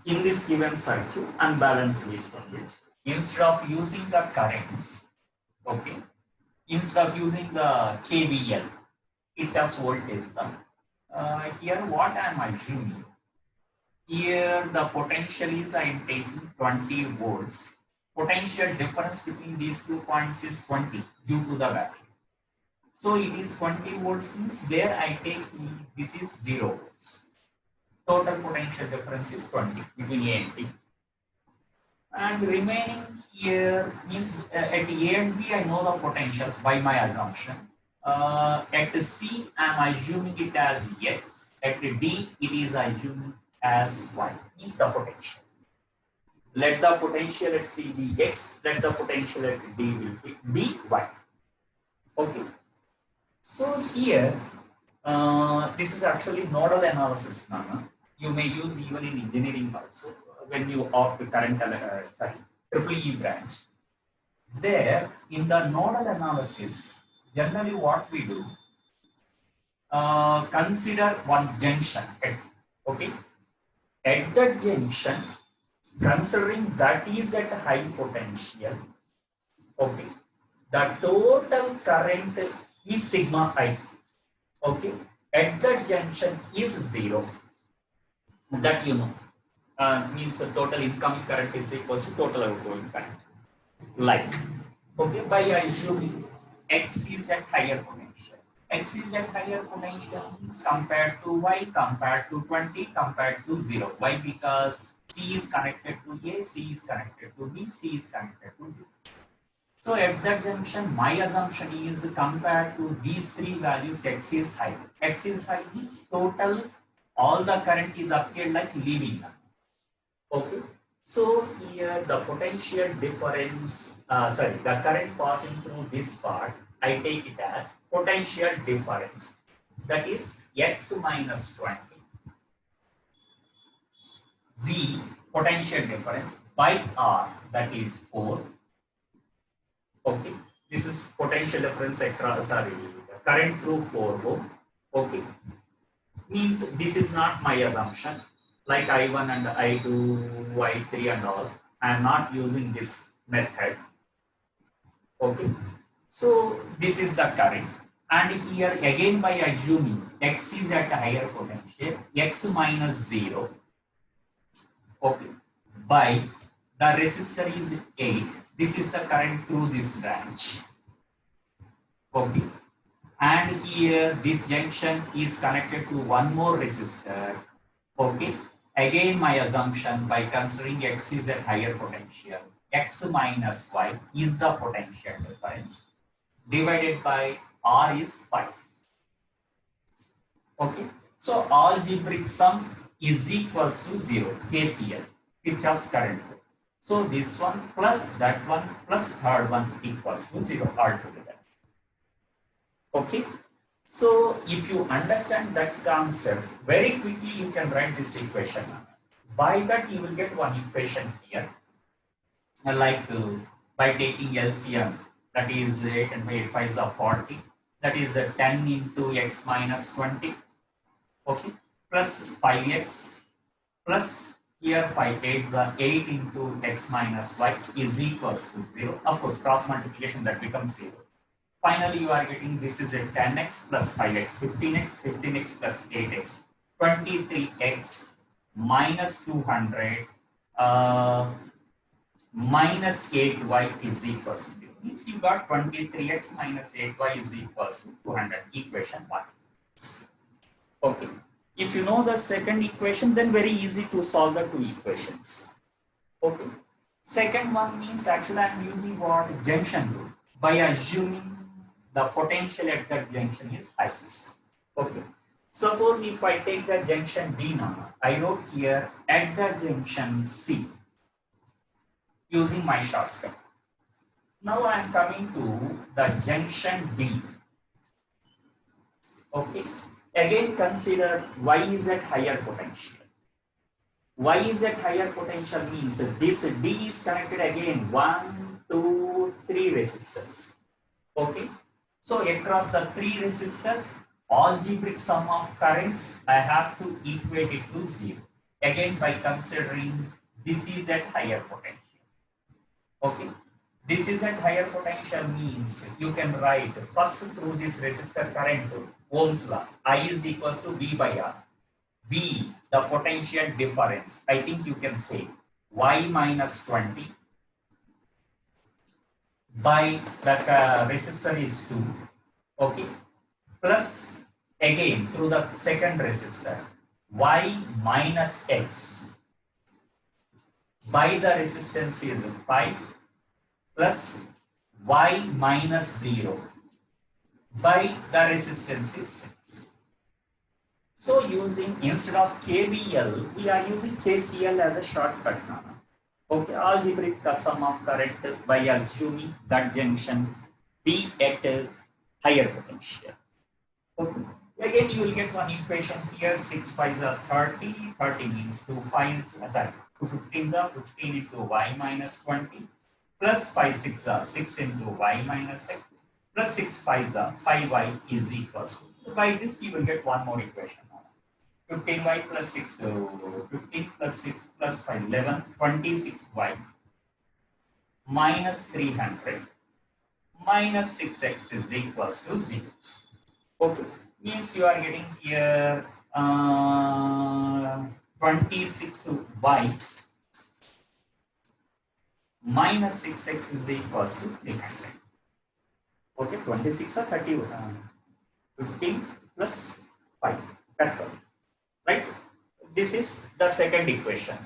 in this given circuit, unbalanced is it. Instead of using the currents, okay, instead of using the KVL, it just voltage the. Here, what I am assuming, here the potential is I am taking 20 volts. Potential difference between these 2 points is 20 due to the battery. So it is 20 volts means there I take this is 0 volts. Total potential difference is 20 between A and B. And remaining here means at A and B I know the potentials by my assumption. At C I am assuming it as X. At D it is assuming as Y. Is the potential. Let the potential at C be X. Let the potential at D will be Y. Okay. So here, this is actually nodal analysis. You may use even in engineering also when you opt the current EEE branch. There, in the nodal analysis, generally what we do, consider one junction. Okay, at the junction, considering that is at high potential, okay, the total current is sigma I. Okay, at that junction is 0. That you know means the total incoming current is equals to total outgoing current. Like, okay, by assuming X is at higher potential. X is at higher potential means compared to Y, compared to 20, compared to 0. Why? Because C is connected to A, C is connected to B, C is connected to D. So at that junction, my assumption is compared to these 3 values, X is high. X is high means total, all the current is appeared like leaving. Okay. So here the potential difference, the current passing through this part, I take it as potential difference. That is X minus 20. V potential difference by R, that is 4. Okay, this is potential difference across, current through 4 ohm. Okay, means this is not my assumption like I1 and I2, I3 and all. I am not using this method. Okay, so this is the current, and here again by assuming X is at a higher potential, X minus 0. Okay, by the resistor is 8. This is the current through this branch. Okay, and here this junction is connected to one more resistor. Okay, again my assumption by considering X is at higher potential, X minus Y is the potential difference divided by R is 5. Okay, so algebraic sum is equals to 0, KCL, Kirchhoff's current law. So this one plus that one plus third one equals to 0 altogether. Okay, so if you understand that concept, very quickly you can write this equation. By that you will get one equation here, like by taking LCM, that is 8 and 8 5 is 40, that is 10 into X minus 20, okay, plus 5X plus here 5 8 is 8 into X minus Y is equals to 0. Of course, cross multiplication that becomes 0. Finally, you are getting this is a 10x plus 5x, 15x, 15x plus 8x, 23x minus 200 minus 8y is equals to 0. Means you got 23x minus 8y is equals to 200, equation 1. Okay. If you know the second equation, then very easy to solve the 2 equations. Okay. Second one means actually I am using what? Junction rule. By assuming the potential at that junction is high. Okay. Suppose if I take the junction D now, I wrote here at the junction C using my shortcut. Now I am coming to the junction D. Okay. Again consider Y is at higher potential. Y is at higher potential means this D is connected again 1, 2, 3 resistors. Okay. So across the 3 resistors, algebraic sum of currents, I have to equate it to 0. again by considering this is at higher potential. Okay, this is at higher potential means you can write first through this resistor current Ohm's law, I is equals to V by R. V, the potential difference, I think you can say Y minus 20 by that resistor is 2, okay, plus again through the second resistor Y minus X by the resistance is 5 plus Y minus 0 by the resistance is 6. So using, instead of KVL, we are using KCL as a shortcut now. Okay, algebraic sum of current by assuming that junction be at a higher potential. Okay. Again, you will get one equation here, 6 5s are 30, 30 means 2 5s, sorry, 2 15s are 15 into Y minus 20, plus 5 6 are 6 into Y minus 6, plus 6 5s are 5Y is equals to, by this you will get one more equation. 15y plus 6, so 15 plus 6 plus 5, 11, 26y minus 300 minus 6x is equals to 0. Okay, means you are getting here 26y minus 6x is equals to 300. Okay, 26 or 30, 15 plus 5, that's all. Right? This is the second equation.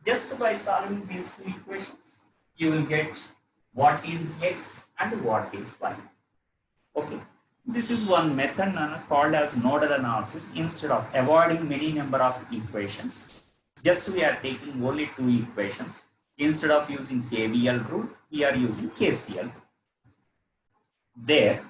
Just by solving these two equations, you will get what is X and what is Y. Okay. This is one method called as nodal analysis. Instead of avoiding many number of equations, just we are taking only two equations. Instead of using KVL rule, we are using KCL. There,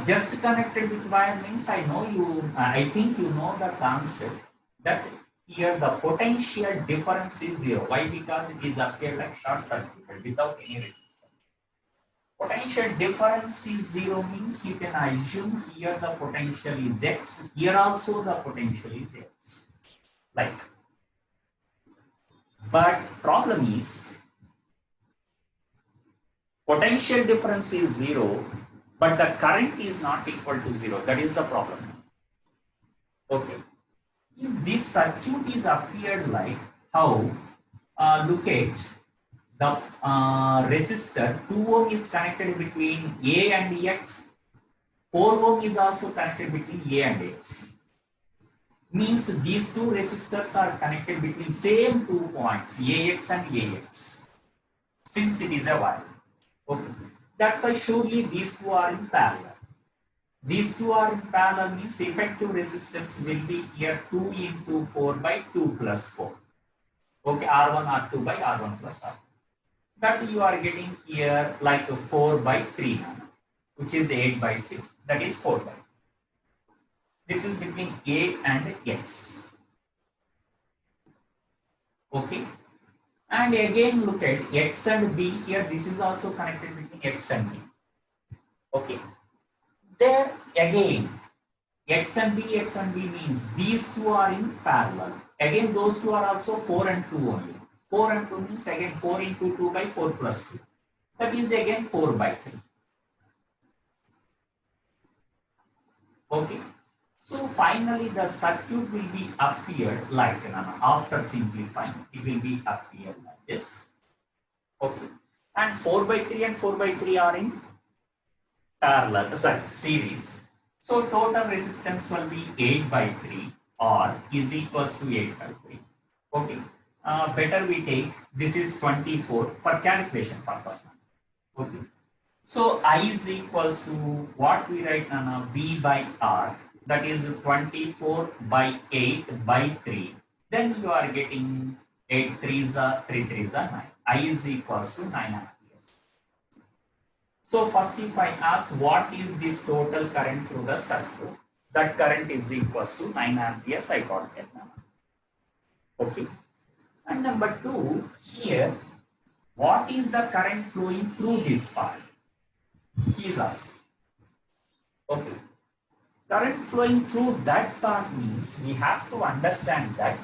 just connected with wire means I know you, I think you know the concept that here the potential difference is 0. Why? Because it is appeared like short circuit without any resistance. Potential difference is 0 means you can assume here the potential is X, here also the potential is X. Like, but problem is potential difference is 0, but the current is not equal to 0. That is the problem. Okay. If this circuit is appeared like how, look at the resistor, 2 ohm is connected between A and X, 4 ohm is also connected between A and X. Means these two resistors are connected between same 2 points, AX and AX, since it is a wire. Okay. That's why surely these two are in parallel. These two are in parallel means effective resistance will be here 2 into 4 by 2 plus 4. Okay, R1, R2 by R1 plus R2. That you are getting here like 4 by 3, which is 8 by 6, that is 4 by. This is between A and X. Okay. And again look at X and B here, this is also connected between X and B. Okay. There again, X and B means these two are in parallel. Again, those two are also 4 and 2 only. 4 and 2 means again 4 into 2 by 4 plus 2. That is again 4 by 3. Okay. So finally the circuit will be appeared like, after simplifying, it will be appeared like this. Okay. And 4 by 3 and 4 by 3 are in parallel, sorry, series. So total resistance will be 8 by 3 or is equals to 8 by 3. Okay. Better we take, this is 24 for calculation purpose. Okay. So I is equals to what we write now, V by R, that is 24 by 8 by 3. Then you are getting 8 3s are 3 3s are 9. I is equals to 9 amperes. So first if I ask what is this total current through the circuit, that current is equals to 9 amperes, I got that now. Okay. And number 2, here, what is the current flowing through this part? He is asking. Okay. Current flowing through that part means we have to understand that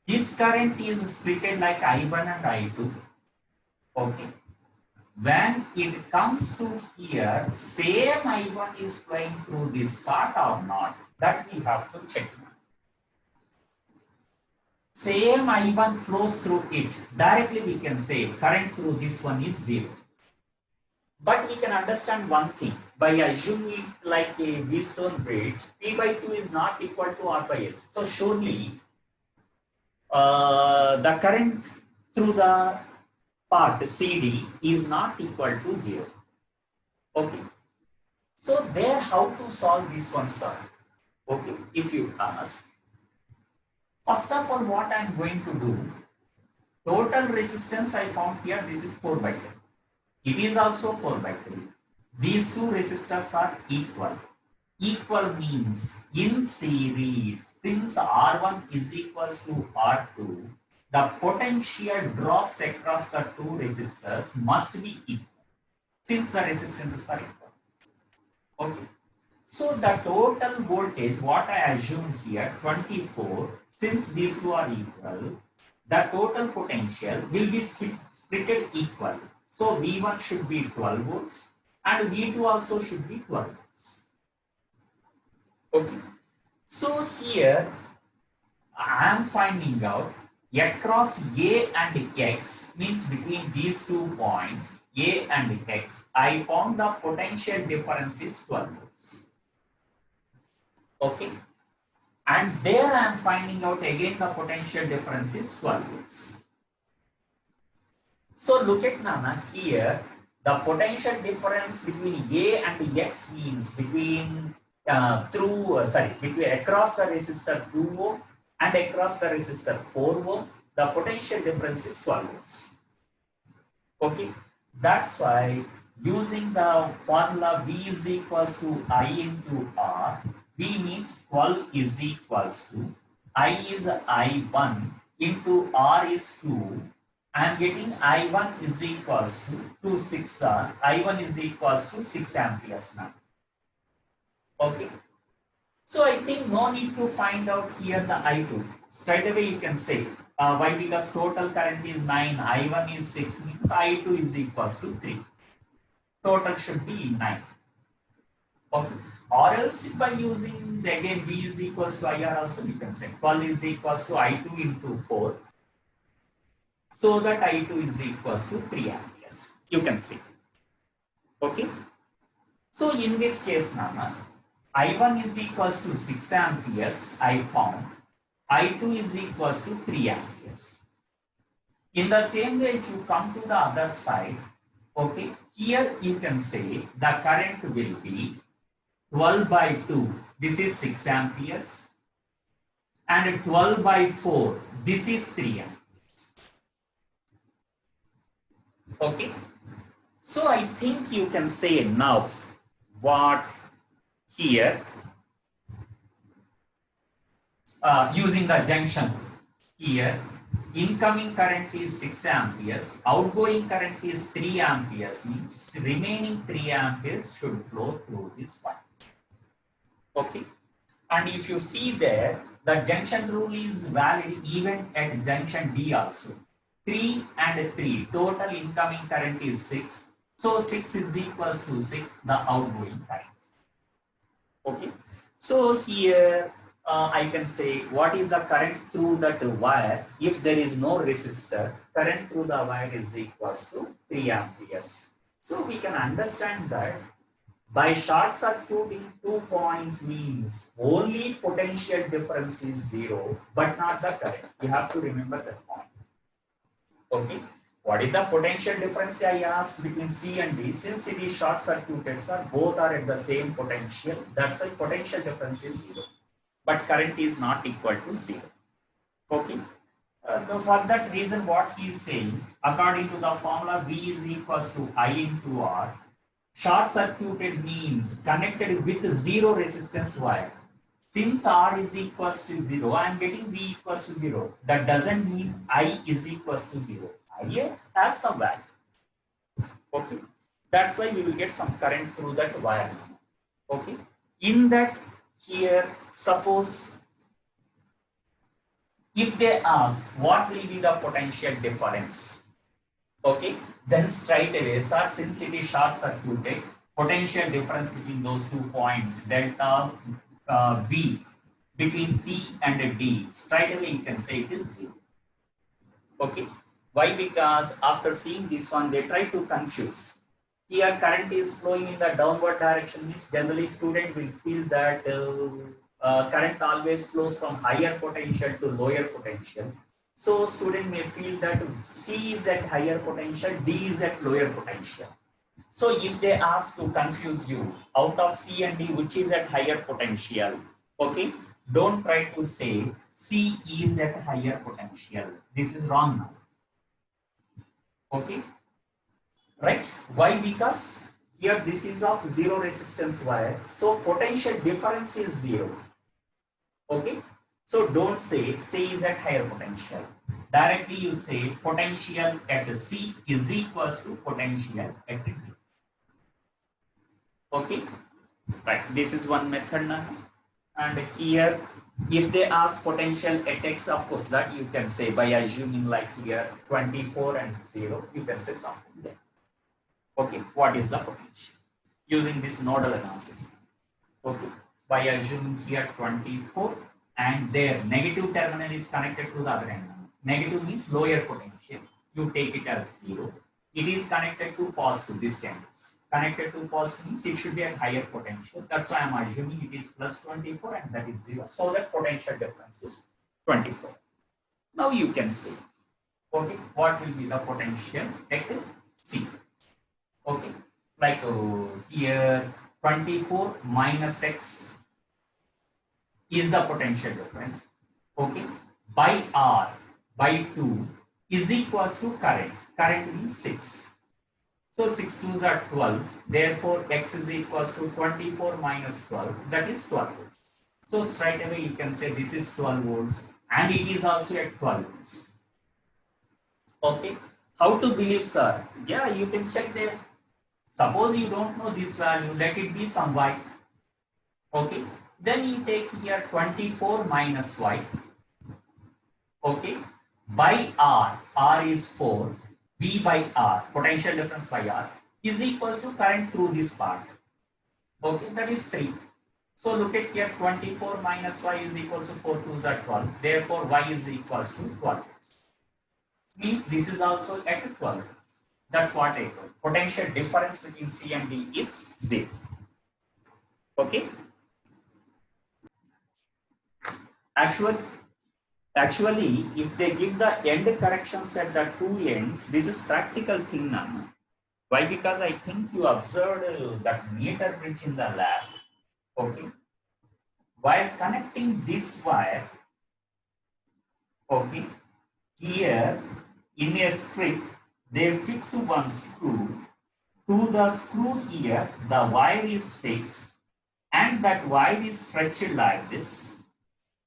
this current is split like I1 and I2. Okay. When it comes to here, same I1 is flowing through this part or not, that we have to check. Same I1 flows through it. Directly we can say current through this one is 0. But we can understand one thing. By assuming it like a Wheatstone bridge, P by Q is not equal to R by S. So surely the current through the part CD is not equal to 0. Okay. So there, how to solve this one, sir? Okay, if you ask, first of all, what I am going to do, total resistance I found here, this is 4 by 10. It is also 4 by 3. These two resistors are equal. Equal means in series, since R1 is equals to R2, the potential drops across the two resistors must be equal, since the resistances are equal. Okay. So the total voltage, what I assume here, 24, since these two are equal, the total potential will be splitted equal. So V1 should be 12 volts and V2 also should be 12 volts. Okay. So here I am finding out across A and X, means between these 2 points, A and X, I found the potential difference is 12 volts. Okay. And there I am finding out again the potential difference is 12 volts. So look at Nana here, the potential difference between A and X means between between across the resistor 2 ohm and across the resistor 4 ohm, the potential difference is 12 volts. Okay, that's why using the formula V is equals to I into R, V means 12 is equals to I is I1 into R is 2. I am getting I1 is equals to 6, I1 is equals to 6 amperes now. Okay. So I think no need to find out here the I2. Straight away you can say, why? Because total current is 9, I1 is 6, means I2 is equals to 3. Total should be 9. Okay. Or else by using again V is equals to IR also we can say 12 is equals to I2 into 4. So that I2 is equals to 3 amperes. You can see. Okay. So in this case, Nana, I1 is equals to 6 amperes, I found. I2 is equals to 3 amperes. In the same way, if you come to the other side, okay, here you can say the current will be 12 by 2, this is 6 amperes, and 12 by 4, this is 3 amperes. Okay, so I think you can say enough what here using the junction here, incoming current is 6 amperes, outgoing current is 3 amperes, means remaining 3 amperes should flow through this point. Okay, and if you see there, the junction rule is valid even at junction D also. 3 and 3, total incoming current is 6. So 6 is equals to 6, the outgoing current. Okay, so here I can say what is the current through that wire. If there is no resistor, current through the wire is equals to 3 amperes. So we can understand that by short circuiting 2 points means only potential difference is 0, but not the current. You have to remember that point. Okay, what is the potential difference I asked between C and D? Since it is short circuited, sir, both are at the same potential. That's why potential difference is 0, but current is not equal to 0. Okay. For that reason, what he is saying, according to the formula, V is equals to I into R. Short circuited means connected with 0 resistance wire. Since R is equals to 0, I am getting V equals to 0. That doesn't mean I is equals to 0. I has some value. Okay. That's why we will get some current through that wire. Okay, in that here, suppose if they ask what will be the potential difference, okay, then straight away, sir, since it is short circuited, potential difference between those 2 points, delta V between C and D, straight away you can say it is 0. Okay, why? Because after seeing this one, they try to confuse. Here current is flowing in the downward direction, means generally student will feel that current always flows from higher potential to lower potential. So student may feel that C is at higher potential, D is at lower potential. So if they ask to confuse you, out of C and D, which is at higher potential, okay, don't try to say C is at higher potential. This is wrong now. Okay, right? Why? Because here this is of zero resistance wire, so potential difference is 0. Okay, so don't say C is at higher potential. Directly you say potential at C is equals to potential at D. Okay, right? This is one method now. And here, if they ask potential at X, of course, that you can say by assuming like here 24 and 0, you can say something there. Okay, what is the potential? Using this nodal analysis. Okay, by assuming here 24 and their negative terminal is connected to the other end. Negative means lower potential. You take it as 0. It is connected to positive, this end. Connected to positive means it should be at higher potential. That's why I'm assuming it is plus 24 and that is 0. So that potential difference is 24. Now you can see, okay, what will be the potential at C? Okay, like here 24 minus X is the potential difference. Okay, by R by 2 is equals to current. Current means 6. So 6 2s are 12. Therefore, X is equals to 24 minus 12. That is 12 volts. So straight away you can say this is 12 volts and it is also at 12 volts. Okay, how to believe, sir? Yeah, you can check there. Suppose you don't know this value, let it be some y. Okay, then you take here 24 minus y. Okay, by R, R is 4, V by R, potential difference by R, is equals to current through this part. Okay, that is 3. So look at here, 24 minus y is equals to 4 2s are 12. Therefore, y is equals to 12. Means this is also at 12. That's what I told. Potential difference between C and D is 0. Okay. Actually, if they give the end corrections at the two ends, this is practical thing now. Why? Because I think you observed that meter bridge in the lab. Okay. While connecting this wire, okay, here in a strip, they fix one screw. To the screw here, the wire is fixed and that wire is stretched like this.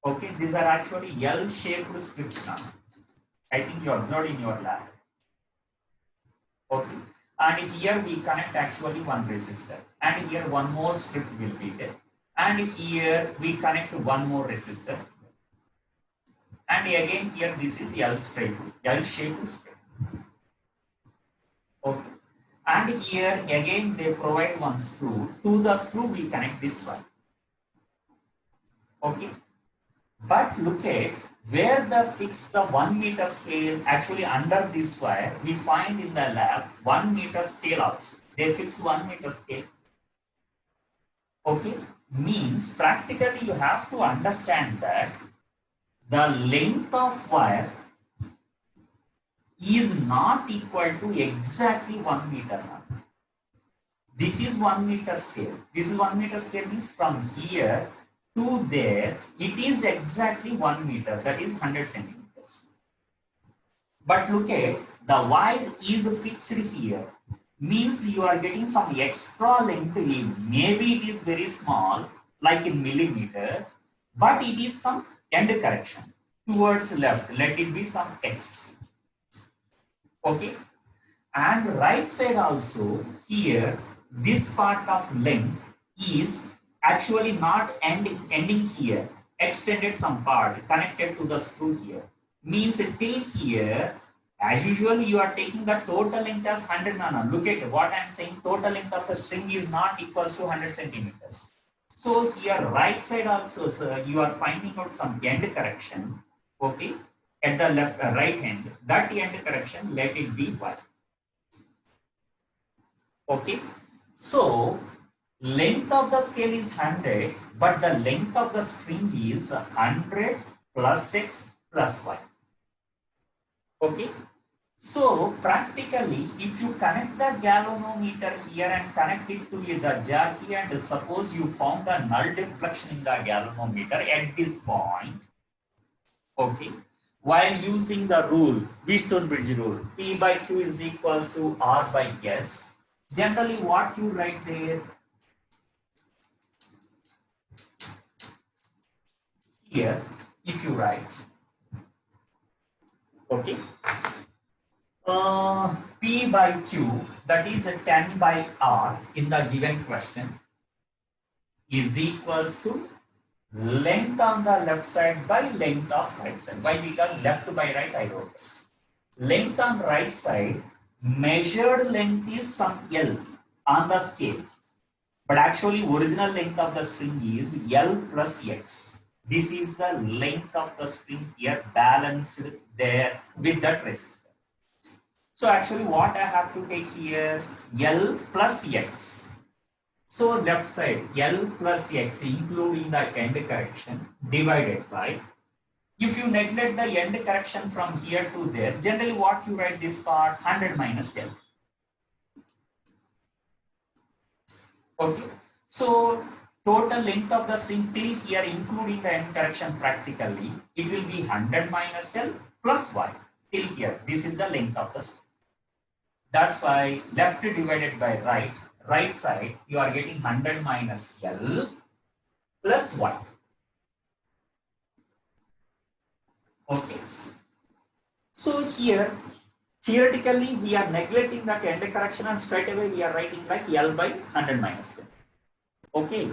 Okay, these are actually L-shaped strips now. I think you observed in your lab. Okay, and here we connect actually one resistor, and here one more strip will be there, and here we connect one more resistor, and again here this is L-shaped strip. Okay, and here again they provide one screw. To the screw we connect this one. Okay, but look at where the fix the 1 meter scale. Actually under this wire we find in the lab 1 meter scale also. They fix 1 meter scale. Okay, means practically you have to understand that the length of wire is not equal to exactly 1 meter. This is 1 meter scale. This is 1 meter scale means from here to there, it is exactly 1 meter, that is 100 centimeters. But look at the wire is fixed here, means you are getting some extra length. Maybe it is very small, like in millimeters, but it is some end correction towards left. Let it be some X. Okay, and right side also here, this part of length is actually not ending here, extended some part, connected to the screw here. Means till here, as usual, you are taking the total length as 100 nano. Look at what I am saying, total length of the string is not equals to 100 centimeters. So here right side also, sir, you are finding out some end correction, okay, at the left right hand. That end correction, let it be y. Okay, so length of the scale is 100, but the length of the string is 100 plus x plus y. Okay, so practically, if you connect the galvanometer here and connect it to the jockey, and suppose you found a null deflection in the galvanometer at this point, okay, while using the rule, Wheatstone-Bridge rule, P by Q is equals to R by S. Generally, what you write there, here, if you write, okay, P by Q, that is a 10 by R in the given question, is equals to length on the left side by length of right side. Why? Because left by right I wrote. Length on right side, measured length is some L on the scale. But actually original length of the string is L plus X. This is the length of the string here balanced there with that resistance. So actually what I have to take here, L plus X. So left side, L plus X including the end correction divided by, if you neglect the end correction from here to there, generally what you write this part, 100 minus L. Okay, so total length of the string till here including the end correction practically, it will be 100 minus L plus Y till here. This is the length of the string. That's why left divided by right, right side, you are getting 100 minus L plus Y. Okay. So here, theoretically, we are neglecting that end correction and straight away we are writing like L by 100 minus L. Okay.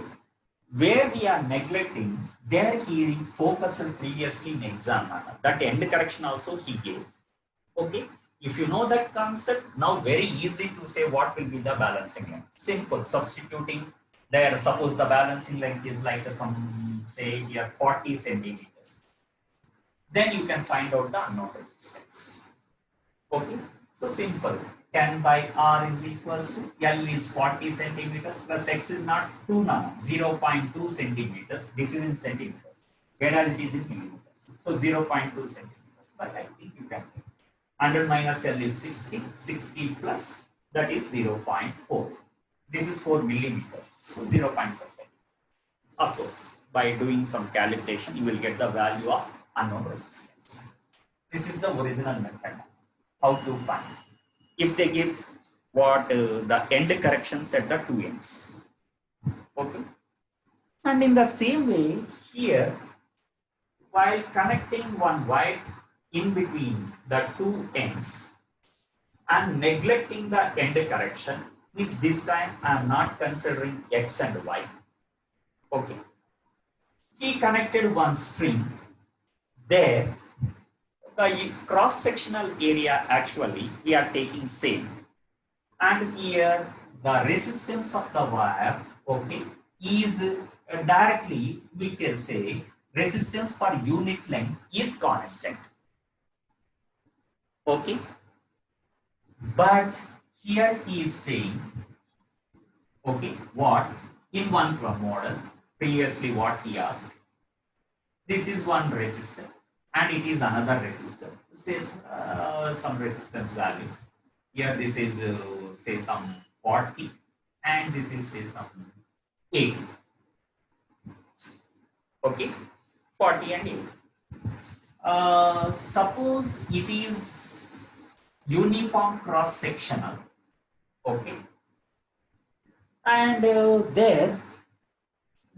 Where we are neglecting, there he focused previously in exam. That end correction also he gave. Okay. If you know that concept, now very easy to say what will be the balancing length. Simple, substituting there. Suppose the balancing length is like some, say here 40 centimeters. Then you can find out the unknown resistance. Okay, so simple. 10 by R is equals to L is 40 centimeters plus X is not 2 now, 0.2 centimeters. This is in centimeters, whereas it is in millimeters. So 0.2 centimeters, but I think you can. 100 minus L is 60, 60 plus, that is 0.4. This is 4 millimeters, so 0.4. Of course, by doing some calculation, you will get the value of unknown resistance. This is the original method. How to find? If they give what the end corrections at the two ends. Okay. And in the same way, here, while connecting one wire in between the two ends and neglecting the end correction, is this time I am not considering X and Y. Okay. He connected one string there. The cross-sectional area actually we are taking same, and here the resistance of the wire, okay, is directly we can say resistance per unit length is constant. Okay, but here he is saying, okay, what in one model previously what he asked, this is one resistor and it is another resistor, say some resistance values. Here this is say some 40 and this is say some 80. Okay, 40 and 80. Suppose it is uniform cross sectional. Okay, and there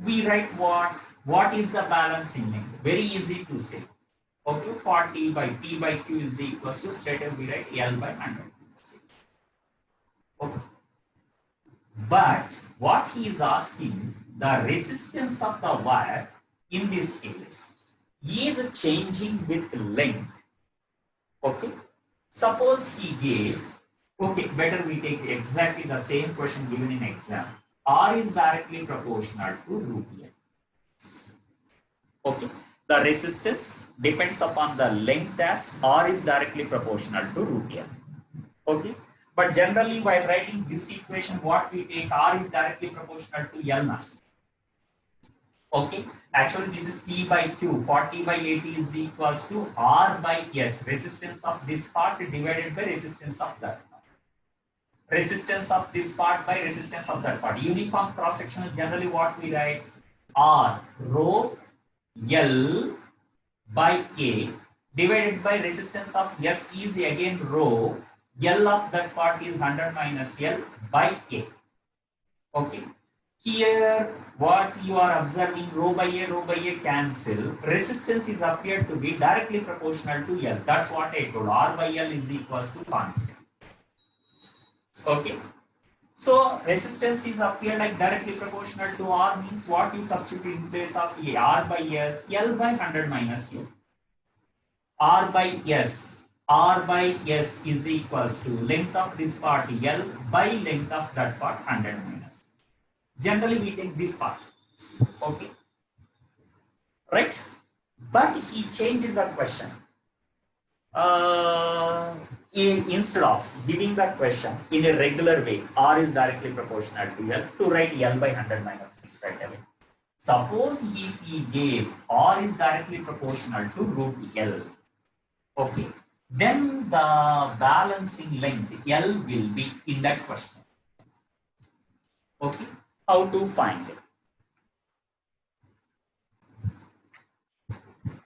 we write what is the balancing length. Very easy to say. Okay, 40 by P by Q is equals to, straight away we write L by 100. Okay. But what he is asking, the resistance of the wire in this case is changing with length. Okay. Suppose he gave, okay, better we take exactly the same question given in exam. R is directly proportional to root L. Okay. The resistance depends upon the length as R is directly proportional to root L. Okay. But generally, while writing this equation, what we take, R is directly proportional to L now. Okay. Actually, this is P by Q. 40 by 80 is equals to R by S. Resistance of this part divided by resistance of that part. Resistance of this part by resistance of that part. Uniform cross-sectional, generally what we write, R rho L by A divided by resistance of S is again rho. L of that part is 100 minus L by A. Okay. Here, what you are observing, rho by A cancel. Resistance is appeared to be directly proportional to L. That's what I told. R by L is equals to constant. Okay. So resistance is appeared like directly proportional to R means what you substitute in place of A, R by S, L by 100 minus L. R by S. R by S is equals to length of this part L by length of that part 100 minus. Generally, we take this part. Okay. Right? But he changes the question. Instead of giving that question in a regular way, R is directly proportional to L, to write L by 100 minus straight away. Suppose if he gave R is directly proportional to root L, okay, then the balancing length L will be in that question. Okay, how to find it?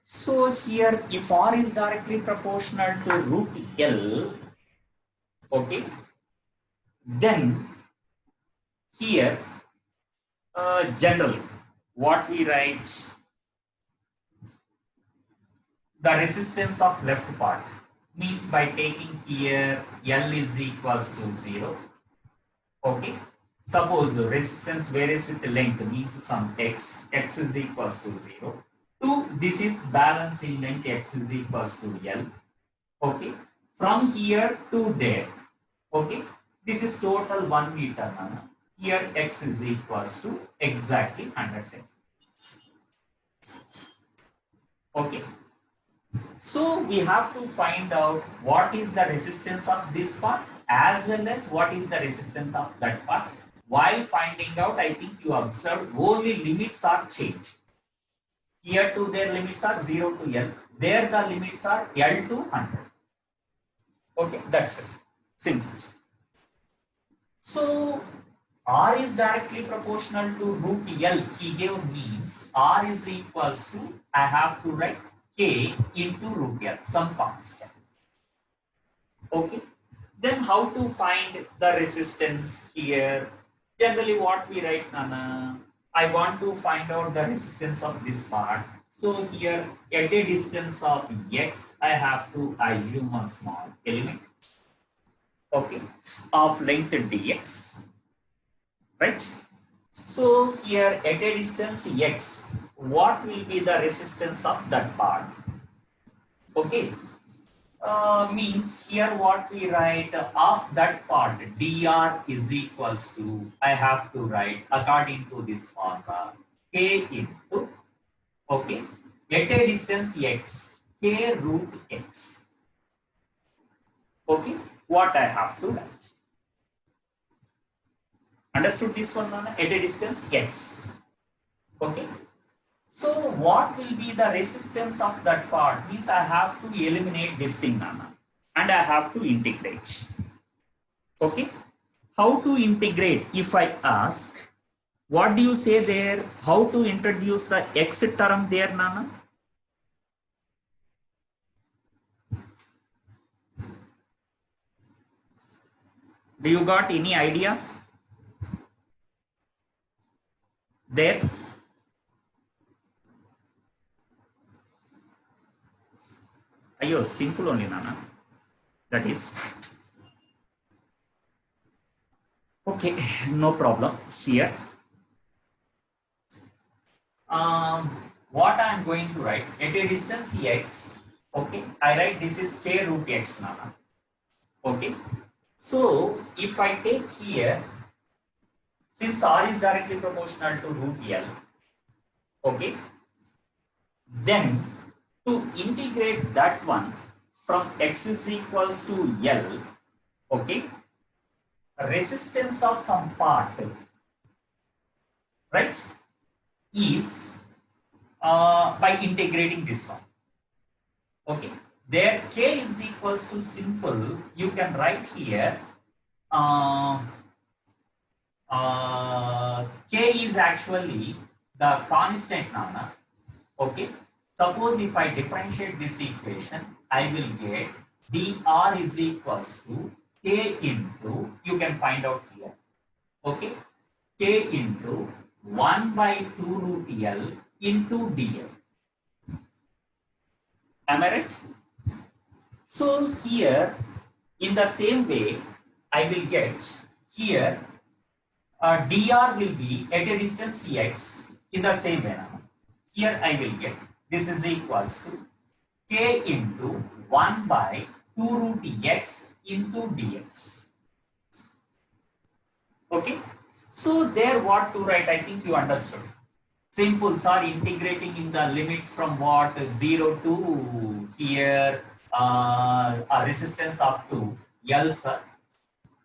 So here, if R is directly proportional to root L, okay, then here, generally, what we write, the resistance of left part means by taking here L is equals to 0. Okay. Suppose resistance varies with the length means some x is equals to 0. 2, this is balancing length, x is equals to L. Okay. From here to there. Okay. This is total 1 meter. Here x is equals to exactly 100 centimeters. Okay. So we have to find out what is the resistance of this part as well as what is the resistance of that part. While finding out, I think you observed only limits are changed. Here to their limits are 0 to L. There the limits are L to 100. Okay, that's it. Simple. So R is directly proportional to root L. He gave means R is equals to, I have to write K into root L, some constant. Okay. Then how to find the resistance here? Generally what we write, Nana, I want to find out the resistance of this part. So here at a distance of x, I have to assume one small element, okay, of length dx, right? So here at a distance x, what will be the resistance of that part? Okay. Means here what we write of that part dr is equals to, I have to write according to this formula, k into, okay, at a distance x, k root x. Okay, what I have to write. Understood this one, Nana? At a distance x. Okay. So what will be the resistance of that part? Means I have to eliminate this thing, Nana, and I have to integrate. Okay. How to integrate? If I ask, what do you say there? How to introduce the x term there, Nana? Do you got any idea there? Ayo, simple only, Nana. That is okay. No problem here. what I am going to write at a distance x. Okay, I write this is k root x now. Okay, so if I take here, since r is directly proportional to root L, okay, then to integrate that one from x is equals to L, okay, resistance of some part, right, is by integrating this one. Okay, there k is equals to simple, you can write here k is actually the constant now. Okay, suppose if I differentiate this equation, I will get dr is equals to k into, you can find out here, okay, k into 1 by 2 root L into dl. Am I right? So here, in the same way, I will get here dr will be at a distance x in the same way now. Here I will get this is equals to k into 1 by 2 root x into dx. Okay, so there what to write, I think you understood. Simples are integrating in the limits from what 0 to here a resistance up to L, sir.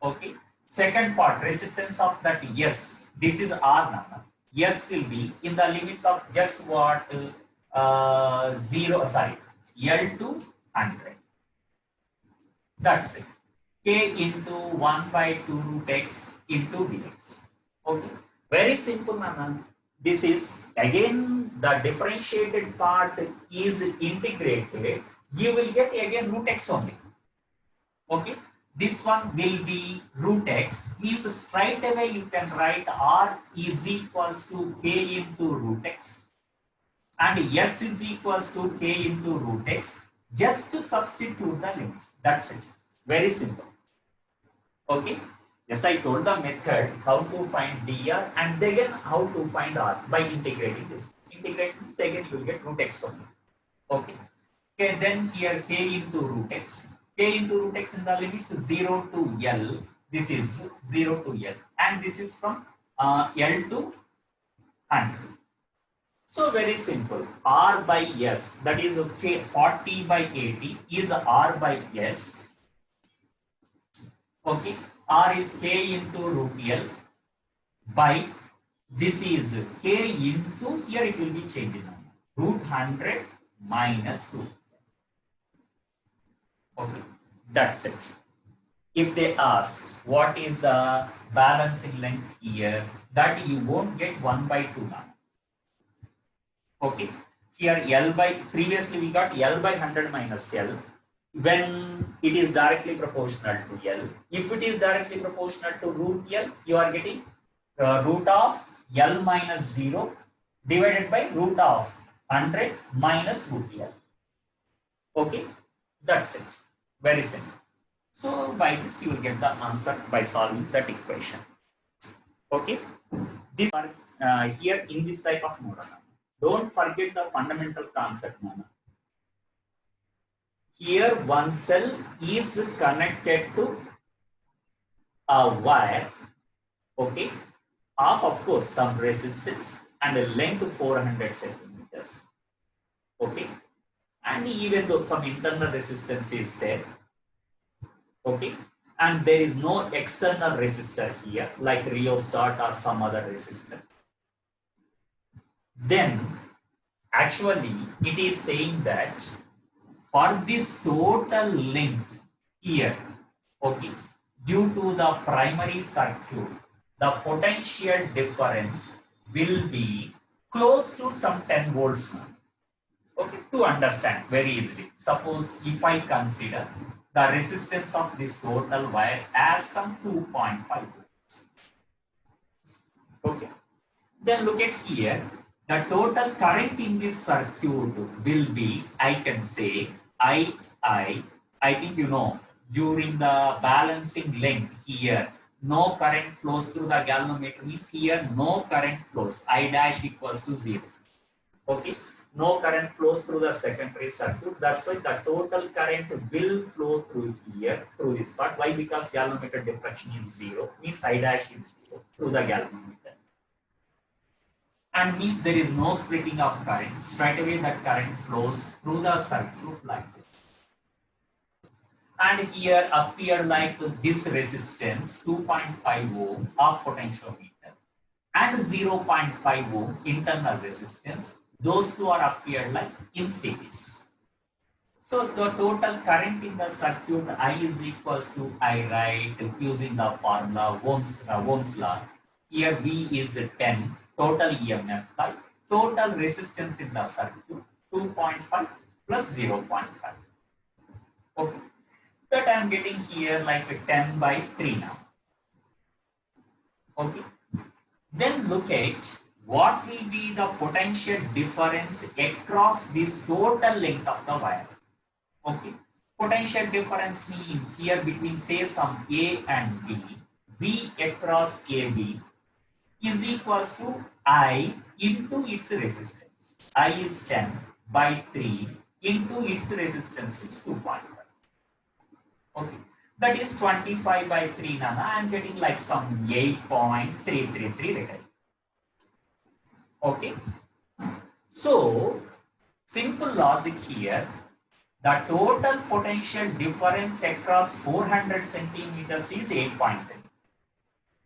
Okay. Second part, resistance of that S. This is R now. S will be in the limits of just what 0, sorry, L to 100. That's it. K into 1 by 2 root x into dx. Okay. Very simple, Nana. This is again the differentiated part is integrated. You will get again root x only. Okay. This one will be root x, means straight away you can write r is equals to k into root x and s is equals to k into root x. Just to substitute the limits. That's it. Very simple. Okay. Yes, I told the method how to find dr and then how to find r by integrating this. Integrate this again, you will get root x only. Okay. Okay, then here k into root x. K into root x in the limits 0 to L. This is 0 to L. And this is from L to 100. So very simple. R by S, that is 40 by 80 is R by S. Okay. R is K into root L by, this is K into, here it will be changing now, root 100 minus 2. Okay, that's it. If they ask what is the balancing length here, that you won't get 1 by 2 now. Okay, here L by, previously we got L by 100 minus L when it is directly proportional to L. If it is directly proportional to root L, you are getting root of L minus 0 divided by root of 100 minus root L. Okay, that's it. Very simple. So by this you will get the answer by solving that equation. Okay, this are here in this type of model. Don't forget the fundamental concept. Here one cell is connected to a wire, okay, of course some resistance and a length 400 centimeters, okay, and even though some internal resistance is there, okay, and there is no external resistor here like rheostat or some other resistor, then actually it is saying that for this total length here, okay, due to the primary circuit, the potential difference will be close to some 10 volts now. Okay, to understand very easily. Suppose if I consider the resistance of this total wire as some 2.5 volts. Okay, then look at here. The total current in this circuit will be, I can say, I think you know, during the balancing length here, no current flows through the galvanometer, means here no current flows, I dash equals to 0. Okay, no current flows through the secondary circuit. That's why the total current will flow through here, through this part. Why? Because galvanometer diffraction is 0, means I dash is 0 through the galvanometer, and means there is no splitting of current. Straight away that current flows through the circuit like this. And here appear like this resistance 2.5 ohm of potentiometer and 0.5 ohm internal resistance. Those two are appeared like in series. So the total current in the circuit I is equals to, I write using the formula Ohm's law. Here V is 10, total EMF by total resistance in the circuit 2.5 plus 0.5. Okay, that I am getting here like 10 by 3 now. Okay, then look at what will be the potential difference across this total length of the wire. Okay, potential difference means here between say some A and B, V across AB is equals to I into its resistance. I is 10 by 3 into its resistance is 2.5. Okay, that is 25 by 3 nana. I am getting like some 8.333 rated. Okay, so simple logic here. The total potential difference across 400 centimeters is 8.3.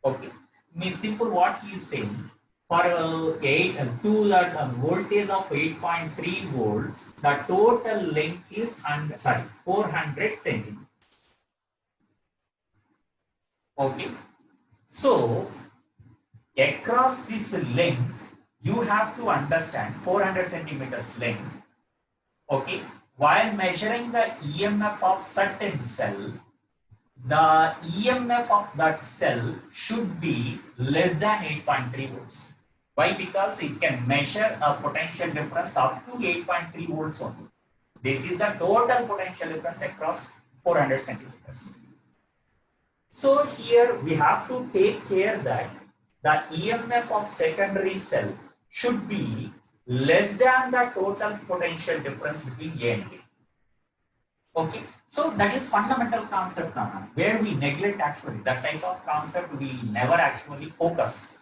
Okay, means simple what he is saying, for to that voltage of 8.3 volts, the total length is 400 centimeters. Okay, so across this length, you have to understand 400 centimeters length. Okay, while measuring the EMF of certain cell, the EMF of that cell should be less than 8.3 volts. Why? Because it can measure a potential difference up to 8.3 volts only. This is the total potential difference across 400 centimeters. So here we have to take care that the EMF of secondary cell should be less than the total potential difference between A and B. Okay, so that is fundamental concept now, where we neglect actually that type of concept. We never actually focus.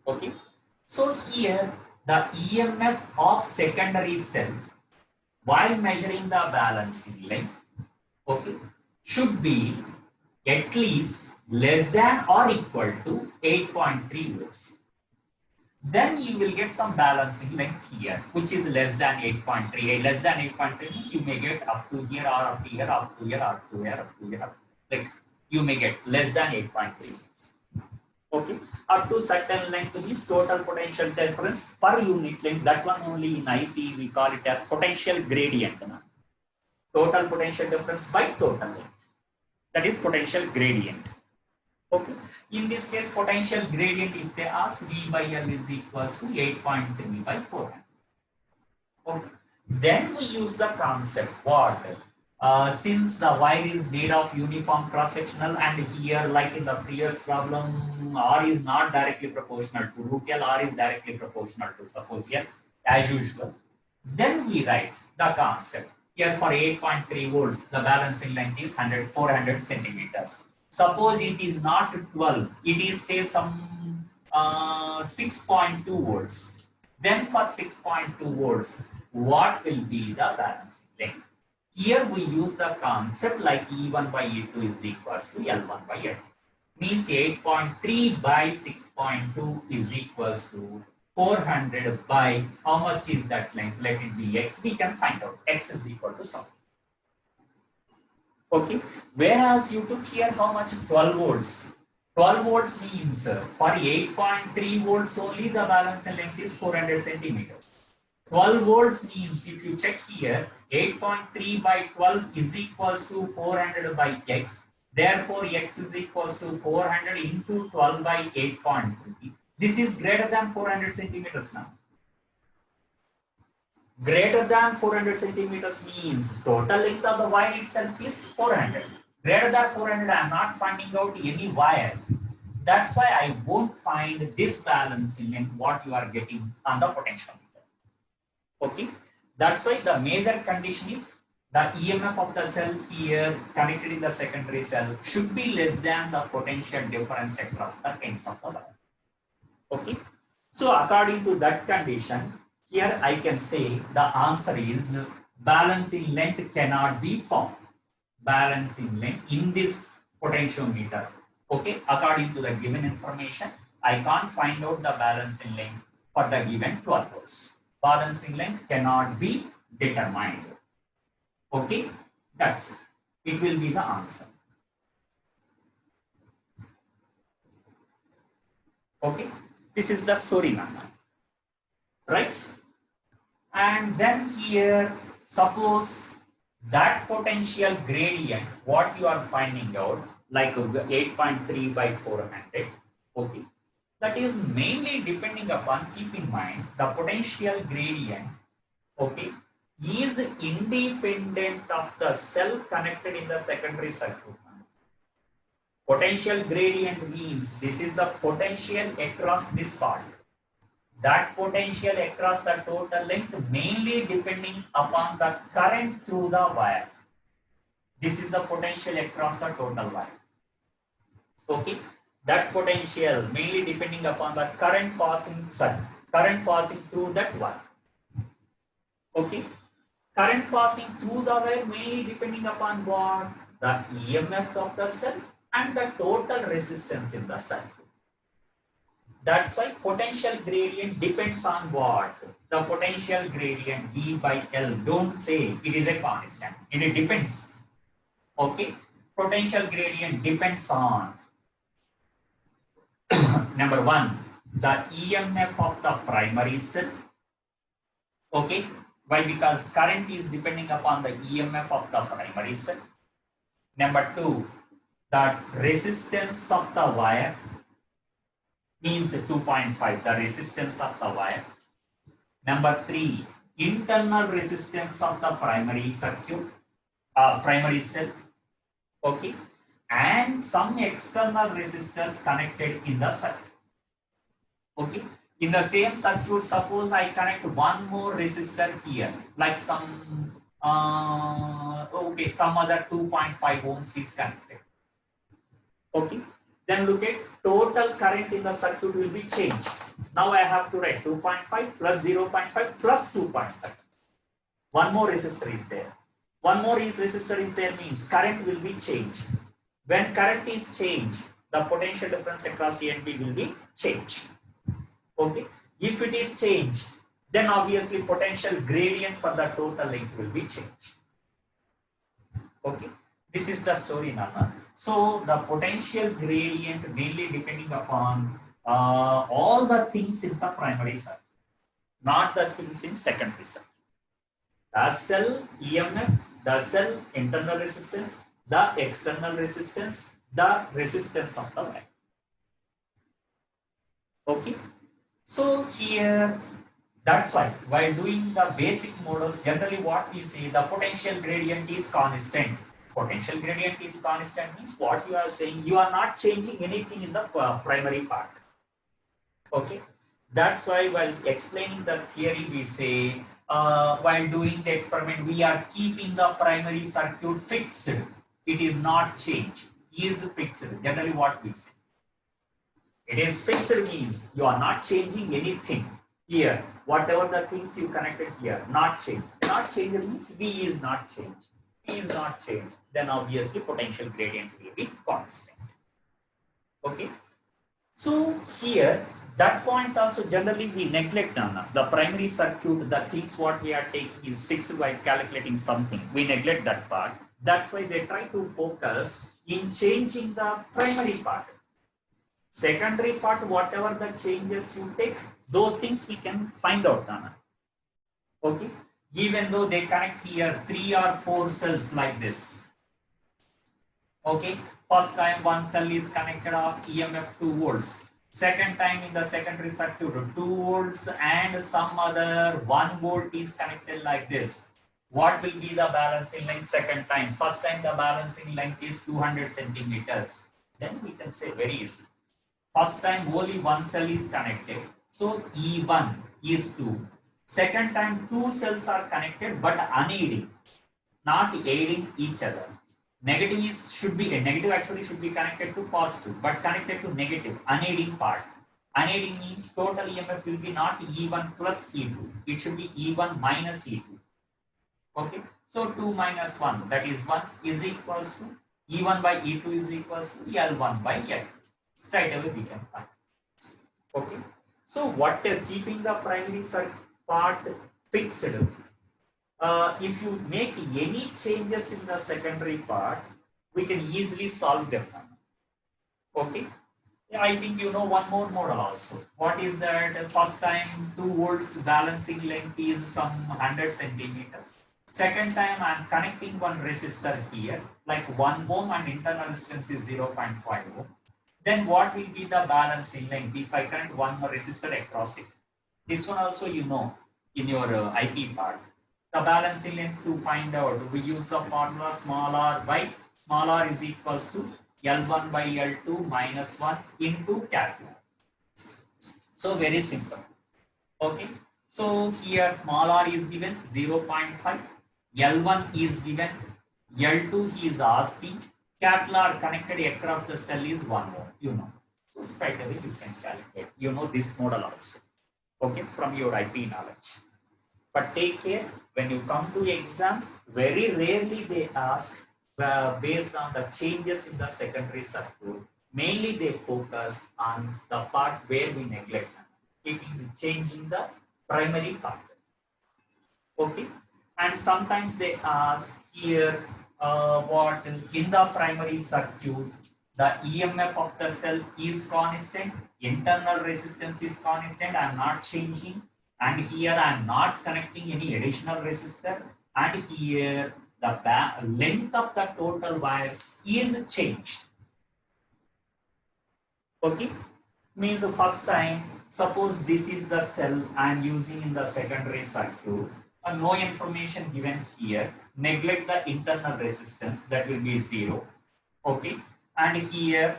Okay, so here the EMF of secondary cell while measuring the balancing length, okay, should be at least less than or equal to 8.3 volts. Then you will get some balancing length here, which is less than 8.3. Less than 8.3 means you may get up to here or up to here, up to here, up to here, up to here. Like you may get less than 8.3 volts. Okay, up to certain length means total potential difference per unit length. That one only in IP we call it as potential gradient. Total potential difference by total length. That is potential gradient. Okay, in this case potential gradient, if they ask, V by L is equals to 8.3 by 400. Okay, then we use the concept what, since the wire is made of uniform cross sectional, and here like in the previous problem R is not directly proportional to root L, R is directly proportional to, suppose here as usual, then we write the concept here for 8.3 volts the balancing length is 400 centimeters. Suppose it is not 12, it is say some 6.2 volts. Then for 6.2 volts, what will be the balancing length? Here we use the concept like E1 by E2 is equals to L1 by L2. Means 8.3 by 6.2 is equals to 400 by how much is that length? Let it be X. We can find out X is equal to something. Okay, whereas you took here how much? 12 volts. 12 volts means for 8.3 volts only the balancing length is 400 centimeters. 12 volts means if you check here 8.3 by 12 is equals to 400 by X. Therefore, X is equals to 400 into 12 by 8.3. This is greater than 400 centimeters now. Greater than 400 centimeters means total length of the wire itself is 400. Greater than 400, I am not finding out any wire. That's why I won't find this balancing length what you are getting on the potentiometer. Okay, that's why the major condition is the EMF of the cell here connected in the secondary cell should be less than the potential difference across the ends of the wire. Okay, so according to that condition, here I can say the answer is balancing length cannot be found. Balancing length in this potentiometer. Okay, according to the given information, I can't find out the balancing length for the given 12 volts. Balancing length cannot be determined. Okay, that's it. It will be the answer. Okay, this is the story number, right? And then here, suppose that potential gradient, what you are finding out, like 8.3 by 400, okay, that is mainly depending upon, keep in mind, the potential gradient, okay, is independent of the cell connected in the secondary circuit. Potential gradient means this is the potential across this part. That potential across the total length mainly depending upon the current through the wire. This is the potential across the total wire. Okay, that potential mainly depending upon the current passing through that wire. Okay, current passing through the wire mainly depending upon what? The EMF of the cell and the total resistance in the circuit. That's why potential gradient depends on what? The potential gradient V by L. Don't say it is a constant. It depends. Okay. Potential gradient depends on number one, the EMF of the primary cell. Okay. Why? Because current is depending upon the EMF of the primary cell. Number two, the resistance of the wire means 2.5, the resistance of the wire. Number three, internal resistance of the primary circuit, primary cell. Okay, and some external resistors connected in the circuit. Okay, in the same circuit, suppose I connect one more resistor here, like some some other 2.5 ohms is connected. Okay, then look at total current in the circuit will be changed. Now I have to write 2.5 plus 0.5 plus 2.5. One more resistor is there. One more resistor is there means current will be changed. When current is changed, the potential difference across A and B will be changed. Okay. If it is changed, then obviously potential gradient for the total length will be changed. Okay. This is the story number. So the potential gradient mainly depending upon all the things in the primary circuit, not the things in secondary circuit. The cell EMF, the cell internal resistance, the external resistance, the resistance of the wire. Okay. So here, that's why while doing the basic models, generally what we say, the potential gradient is constant. Potential gradient is constant means what you are saying, you are not changing anything in the primary part. Okay, that's why while explaining the theory, we say while doing the experiment, we are keeping the primary circuit fixed. It is not changed. It is fixed. Generally, what we say, it is fixed means you are not changing anything here. Whatever the things you connected here, not changed. Not changed means V is not changed. Is not changed, then obviously potential gradient will be constant. Okay, so here that point also generally we neglect the primary circuit. The things what we are taking is fixed while calculating something. We neglect that part. That's why they try to focus in changing the primary part. Secondary part, whatever the changes you take, those things we can find out. Okay. Even though they connect here 3 or 4 cells like this. Okay, first time one cell is connected of EMF 2 volts. Second time in the secondary circuit 2 volts and some other 1 volt is connected like this. What will be the balancing length second time? First time the balancing length is 200 centimeters. Then we can say very easy. First time only one cell is connected. So E1 is 2. Second time, two cells are connected but unaiding, not aiding each other. Negative should be a negative actually should be connected to positive, but connected to negative, unaiding part. Unaiding means total EMF will be not E1 plus E2. It should be E1 minus E2. Okay, so 2 minus 1, that is 1, is equals to E1 by E2 is equals to L1 by L2. Straight away we can find. Okay, so what keeping the primary circuit part fixed, if you make any changes in the secondary part, we can easily solve them. Okay, yeah, I think you know one more model also. What is that? First time 2 volts balancing length is some 100 centimeters. Second time I am connecting one resistor here, like 1 ohm and internal resistance is 0.5 ohm. Then what will be the balancing length if I connect one more resistor across it? This one also you know in your IP part. The balancing length to find out, we use the formula small r is equals to L1 by L2 minus 1 into capital. So very simple. Okay. So here small r is given 0.5, L1 is given, L2 he is asking, capital R connected across the cell is 1 ohm, you know. So straight away you can calculate. You know this model also. Okay, from your IP knowledge. But take care, when you come to exam, very rarely they ask based on the changes in the secondary circuit. Mainly they focus on the part where we neglect, changing the primary part. Okay, and sometimes they ask here what in the primary circuit the EMF of the cell is constant, internal resistance is constant, I am not changing, and here I am not connecting any additional resistor, and here the length of the total wire is changed. Okay, means the first time, suppose this is the cell I am using in the secondary circuit, no information given here, neglect the internal resistance, that will be 0. Okay, and here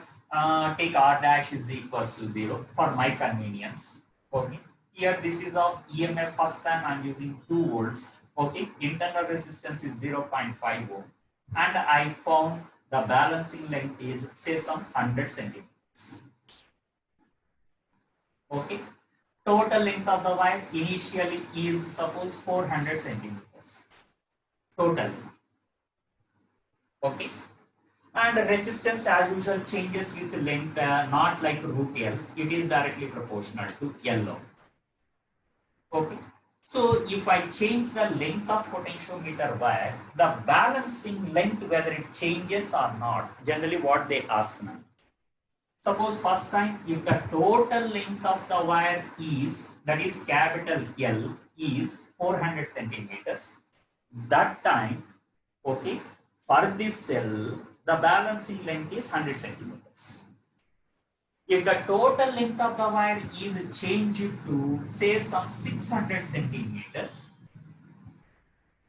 take R dash is equals to 0 for my convenience. Okay, here this is of EMF, first time I am using 2 volts. Okay, internal resistance is 0.5 ohm, and I found the balancing length is say some 100 centimeters. Okay, total length of the wire initially is suppose 400 centimeters total. Okay, and resistance as usual changes with length, not like root L, it is directly proportional to L. Okay, so if I change the length of potentiometer wire, the balancing length, whether it changes or not, generally what they ask now. Suppose first time, if the total length of the wire is, that is capital L, is 400 centimeters, that time, okay, for this cell, the balancing length is 100 centimeters. If the total length of the wire is changed to say some 600 centimeters,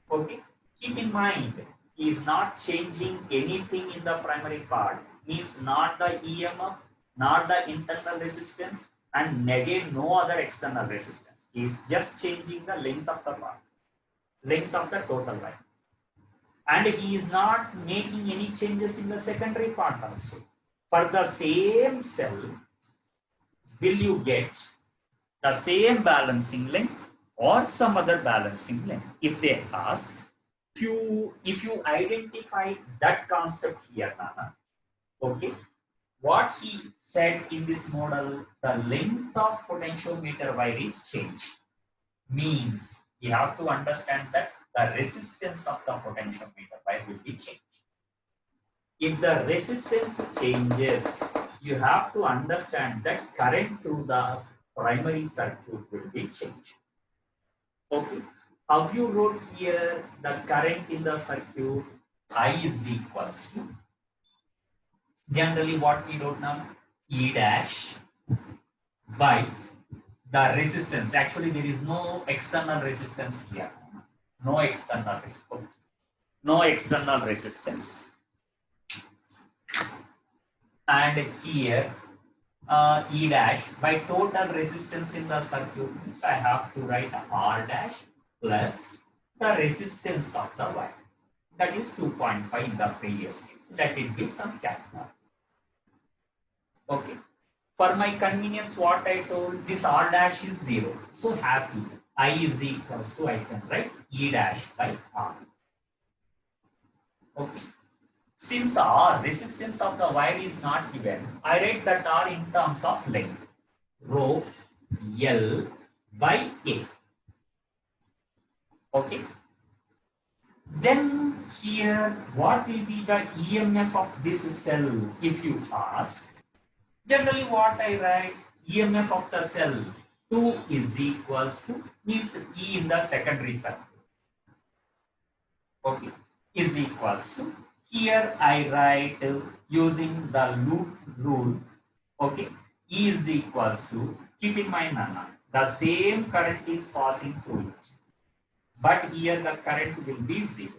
okay, keep in mind, he is not changing anything in the primary part, means not the EMF, not the internal resistance, and again no other external resistance. He is just changing the length of the part, length of the total wire. And he is not making any changes in the secondary part also. For the same cell, will you get the same balancing length or some other balancing length? If they ask, if you identify that concept here, Nana, okay, what he said in this model, the length of potentiometer wire is changed, means you have to understand that the resistance of the potentiometer wire will be changed. If the resistance changes, you have to understand that current through the primary circuit will be changed. Okay, how you wrote here the current in the circuit, I is equals to, generally what we wrote now, E dash by the resistance. Actually, there is no external resistance here. No external resistance. No external resistance. And here E dash by total resistance in the circuit means I have to write R dash plus the resistance of the wire. That is 2.5 in the previous case. Let it be some capital. Okay. For my convenience, what I told, this R dash is 0. So happy. I is equals to, I can write E dash by R. Okay. Since R, resistance of the wire is not given, I write that R in terms of length. Rho L by A. Okay. Then here, what will be the EMF of this cell if you ask? Generally, what I write, EMF of the cell 2 is equals to, means E in the secondary circuit. Okay, is equals to, here I write using the loop rule. Okay, E is equals to, keep in mind, Nana, the same current is passing through it, but here the current will be 0.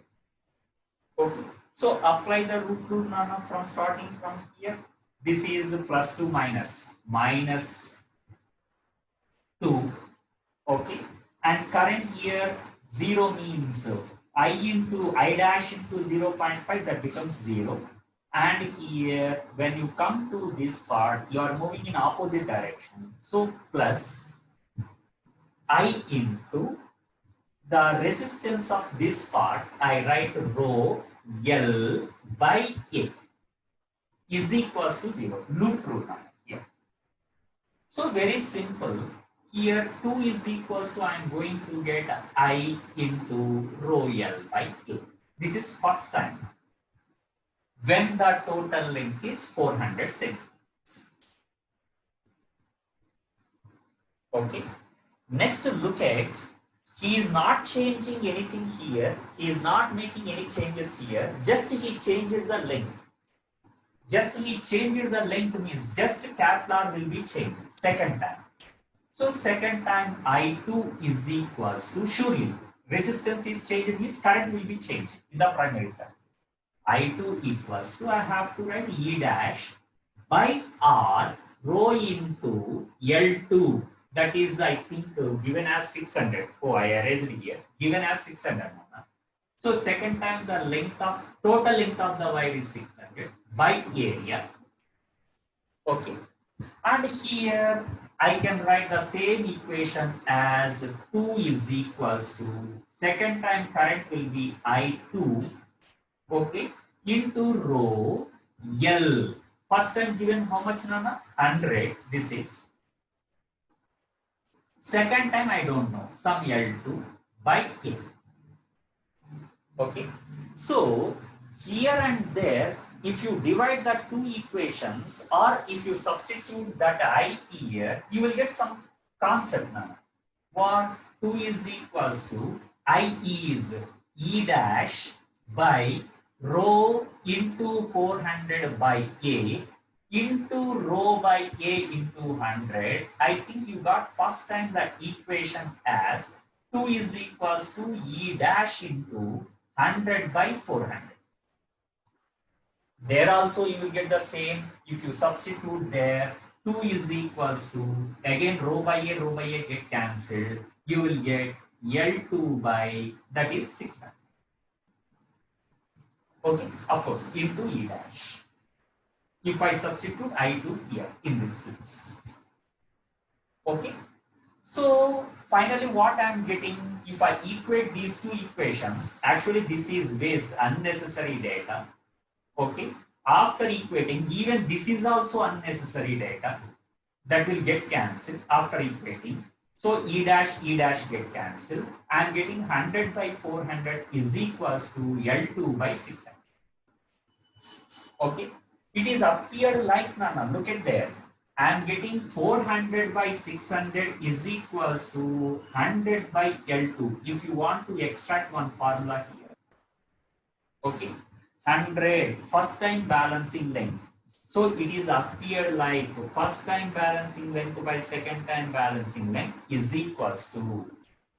Okay, so apply the loop rule, Nana, from starting from here. This is plus 2 minus 2. Okay, and current here 0 means I dash into 0.5, that becomes 0. And here when you come to this part, you are moving in opposite direction. So plus I into the resistance of this part, I write rho L by A is equals to 0. Loop rule here. So very simple. Here 2 is equals to, I am going to get I into rho L by A. This is first time when the total length is 400 centimeters. Okay. Next, look at, he is not changing anything here. He is not making any changes here. Just he changed the length. Just he changed the length means just capital R will be changed second time. So second time I2 is equals to, surely resistance is changed means current will be changed in the primary circuit. I2 equals to, I have to write E dash by R rho into L2, that is I think given as 600. Oh, I erased here. Given as 600. So second time the length of, total length of the wire is 600 by area. Okay. And here I can write the same equation as 2 is equals to, second time current will be I2, okay, into rho L. First time given how much, Nana? 100, this is. Second time I don't know, some L2 by A. Okay. So here and there, if you divide the two equations, or if you substitute that I here, you will get some concept now. What 2 is equals to, I is E dash by rho into 400 by A into rho by A into 100. I think you got first time the equation as 2 is equals to E dash into 100 by 400. There also you will get the same. If you substitute there, 2 is equals to, again rho by A get cancelled. You will get L2 by, that is 600. Okay, of course, into E dash. If I substitute I2 here in this case. Okay. So finally what I am getting, if I equate these two equations, actually this is waste, unnecessary data. Okay. After equating, even this is also unnecessary data that will get cancelled after equating. So E dash get cancelled. I am getting 100 by 400 is equals to L2 by 600. Okay. It is appeared like, Nana, look at there. I am getting 400 by 600 is equals to 100 by L2. If you want to extract one formula here. Okay. 100, first time balancing length. So it is appeared like first time balancing length by second time balancing length is equals to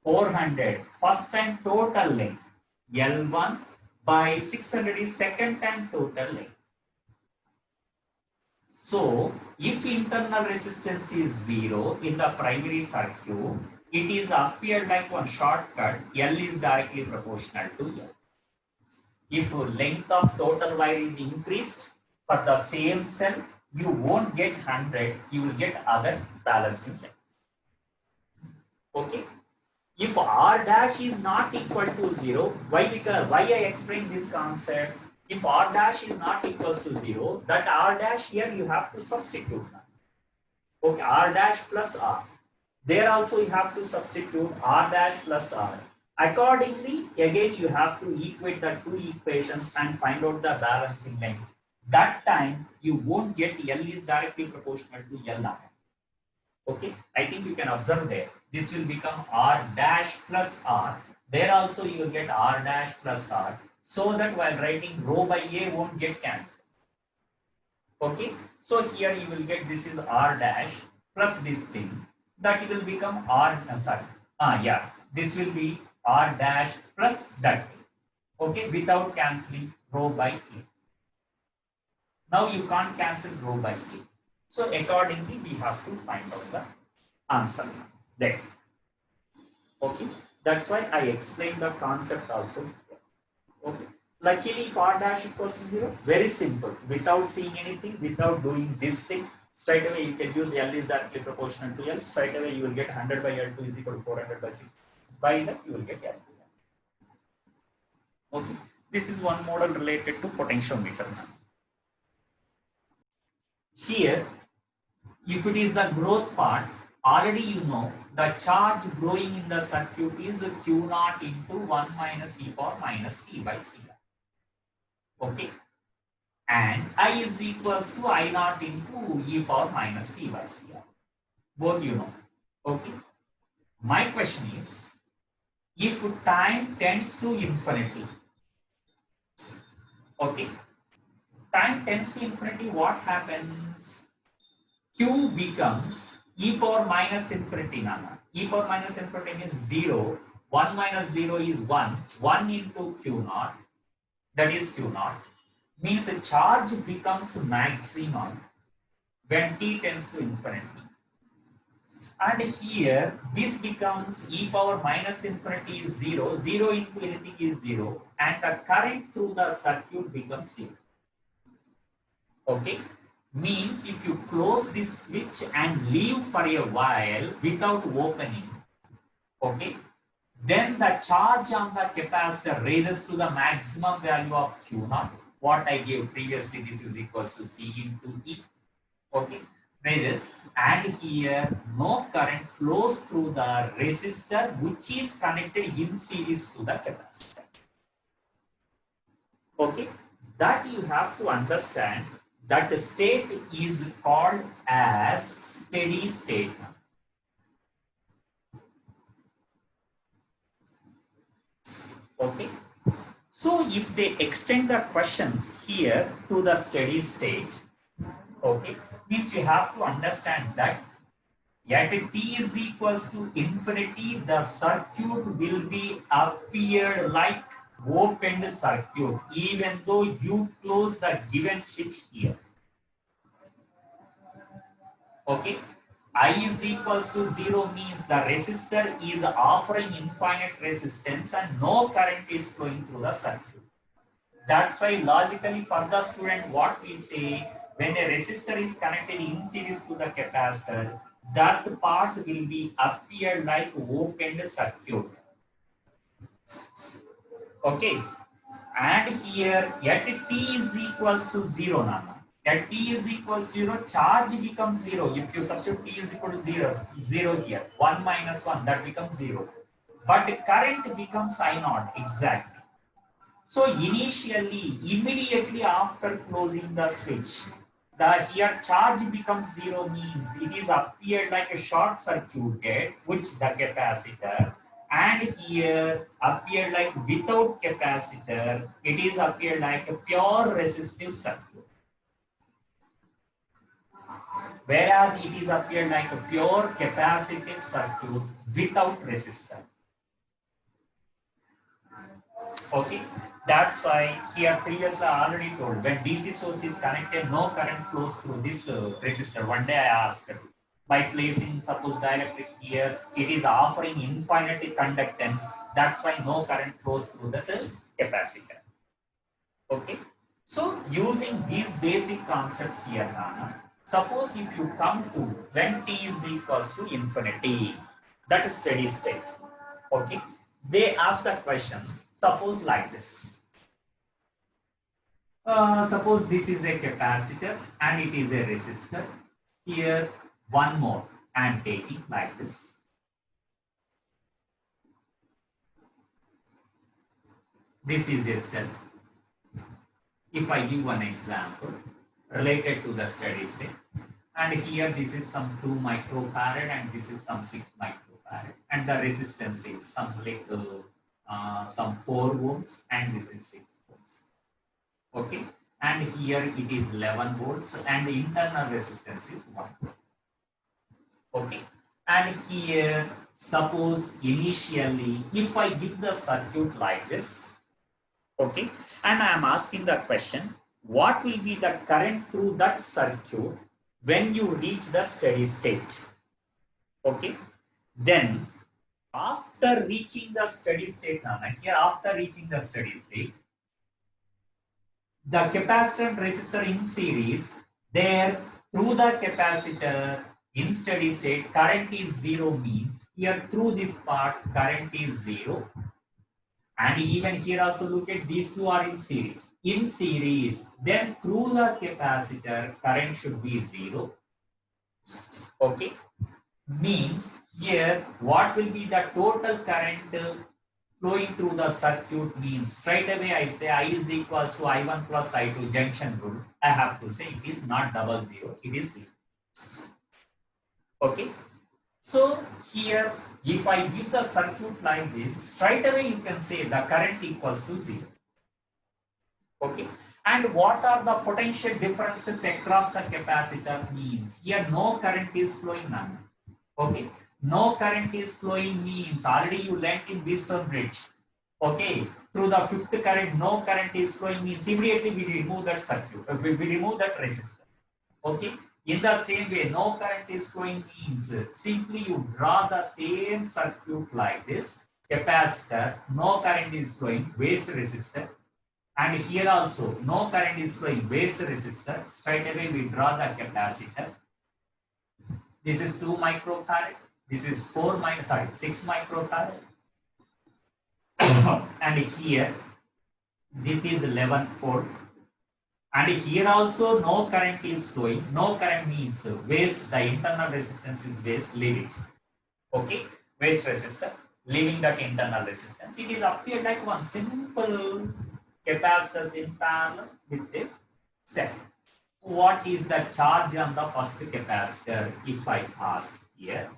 400, first time total length, L1 by 600 is second time total length. So if internal resistance is 0 in the primary circuit, it is appeared like one shortcut. L is directly proportional to L. If length of total wire is increased for the same cell, you won't get 100, you will get other balancing length. Okay. If R dash is not equal to 0, why I explain this concept? If R dash is not equal to 0, that R dash here you have to substitute. Okay, R dash plus R. There also you have to substitute R dash plus R. Accordingly, again you have to equate the two equations and find out the balancing length. That time you won't get L is directly proportional to L. Okay, I think you can observe there. This will become R dash plus R. There also you will get R dash plus R. So that while writing rho by A won't get cancelled. Okay, so here you will get this is R dash plus this thing. That will become R, this will be R dash plus that thing. Okay, without cancelling rho by A. Now you can't cancel rho by A. So accordingly, we have to find out the answer there. Okay, that's why I explained the concept also. Okay, luckily if R dash equals to 0, very simple. Without seeing anything, without doing this thing, straight away you can use L is directly proportional to L. Straight away you will get 100 by L2 is equal to 400 by 6. By that you will get L2. Okay, this is one model related to potentiometer. Here, if it is the growth part, already you know the charge growing in the circuit is Q naught into 1 minus e power minus t by C. Okay. And I is equals to I naught into e power minus t by C. Both you know. Okay. My question is, if time tends to infinity, okay, time tends to infinity, what happens? Q becomes e power minus infinity. Nana. E power minus infinity is 0. 1 minus 0 is 1. 1 into Q naught, that is Q naught, means the charge becomes maximum when t tends to infinity. And here, this becomes e power minus infinity is 0. 0 into anything is 0. And the current through the circuit becomes 0. Okay. Means if you close this switch and leave for a while without opening, okay, then the charge on the capacitor raises to the maximum value of Q naught. What I gave previously, this is equals to C into E. Okay, raises, and here no current flows through the resistor which is connected in series to the capacitor. Okay, that you have to understand. That state is called as steady state. Okay. So if they extend the questions here to the steady state, okay, means you have to understand that at t is equals to infinity, the circuit will be appear like opened circuit, even though you close the given switch here. Okay, I is equals to 0 means the resistor is offering infinite resistance and no current is flowing through the circuit. That's why logically for the student, what we say, when a resistor is connected in series to the capacitor, that part will be appear like opened circuit. Okay, and here at t is equals to 0 now. At t is equals to 0, charge becomes 0. If you substitute t is equal to 0 here, 1 minus 1, that becomes 0. But current becomes I naught, exactly. So initially, immediately after closing the switch, here charge becomes 0 means it is appeared like a short circuited, which the capacitor, and here appeared like without capacitor, it is appeared like a pure resistive circuit. Whereas it is appeared like a pure capacitive circuit without resistor. Okay, that's why here previously I already told when DC source is connected, no current flows through this resistor. One day I asked by placing suppose dielectric here, it is offering infinite conductance. That's why no current flows through the capacitor. Okay, so using these basic concepts here, Nana, suppose if you come to when t is equals to infinity, that is steady state. Okay, they ask the questions. Suppose like this. Suppose this is a capacitor and it is a resistor. Here, one more I am taking like this. This is a cell. If I give one example related to the steady state, and here this is some 2 microfarad and this is some 6 microfarad, and the resistance is some like some 4 ohms and this is 6 ohms. Okay, and here it is 11 volts and the internal resistance is 1 volt. Okay, and here suppose initially if I give the circuit like this, okay, and I am asking the question, what will be the current through that circuit when you reach the steady state? Okay, then after reaching the steady state, here after reaching the steady state, the capacitor and resistor in series, there through the capacitor in steady state, current is 0 means here through this part current is 0. And even here also look at these two are in series. In series, then through the capacitor, current should be 0. Okay. Means here, what will be the total current flowing through the circuit means straight away I say I is equals to I1 plus I2 junction rule. I have to say it is not 00, it is 0. Okay. So here, if I give the circuit like this, straight away you can say the current equals to 0. Okay. And what are the potential differences across the capacitor means? Here no current is flowing none. Okay. No current is flowing means already you learned in Wheatstone Bridge. Okay. Through the fifth current, no current is flowing means immediately we remove that circuit. We remove that resistor. Okay. In the same way, no current is flowing means simply you draw the same circuit like this. Capacitor, no current is flowing, waste resistor. And here also, no current is flowing, waste resistor. Straight away we draw the capacitor. This is 2 microfarad. This is 6 microfarad. And here, this is 11 volt. And here also no current is flowing. No current means waste, the internal resistance is waste, leave it. Okay, waste resistor, leaving that internal resistance. It is appeared like one simple capacitors in parallel with the cell. What is the charge on the first capacitor? If I ask here,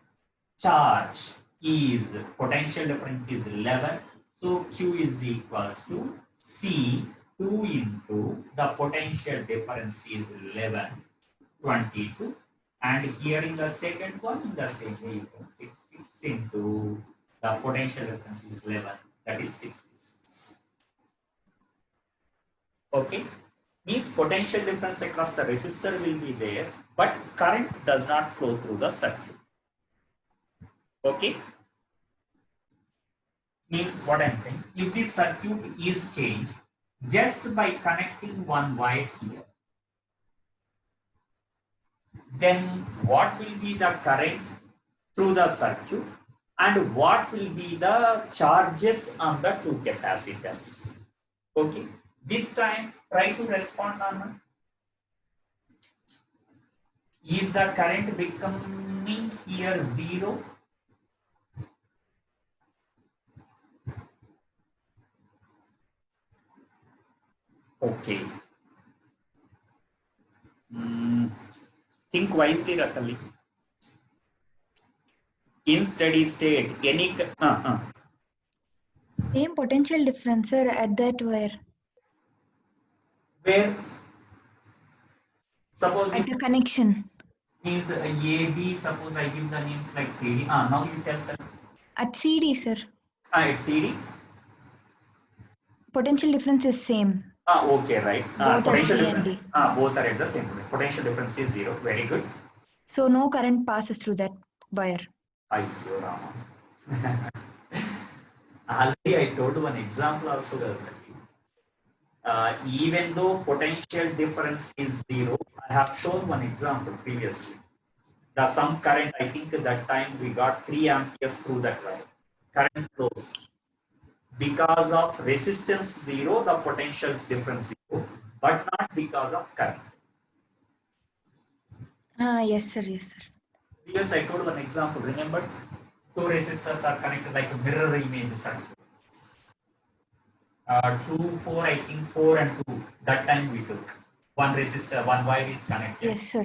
charge is potential difference is 11. So Q is equals to C 2 into the potential difference is 11, 22. And here in the second one, in the same way, you can 6 into the potential difference is 11, that is 66. Okay, means potential difference across the resistor will be there, but current does not flow through the circuit. Okay, means what I'm saying, if this circuit is changed just by connecting one wire here, then what will be the current through the circuit and what will be the charges on the two capacitors? Okay, this time try to respond on. Is the current becoming here 0? Okay. Think wisely, Rakali. In steady state, any same potential difference, sir, at that wire. Where? Suppose at the connection. Means A, B, suppose I give the names like CD. Now you tell them. At CD, sir. It's CD. Potential difference is same. Okay, right. Both are Potential C and difference. D. Both are at the same point. Potential difference is 0. Very good. So no current passes through that wire. Ayyo Rama. Already I told one example also. Even though potential difference is 0, I have shown one example previously. The some current, I think at that time we got 3 amperes through that wire. Current flows. Because of resistance 0, the potential difference 0, but not because of current. Yes, sir. Yes, sir. Yes, I told one example. Remember, two resistors are connected like a mirror images. 2, 4, I think 4 and 2. That time we took one resistor, one wire is connected. Yes, sir.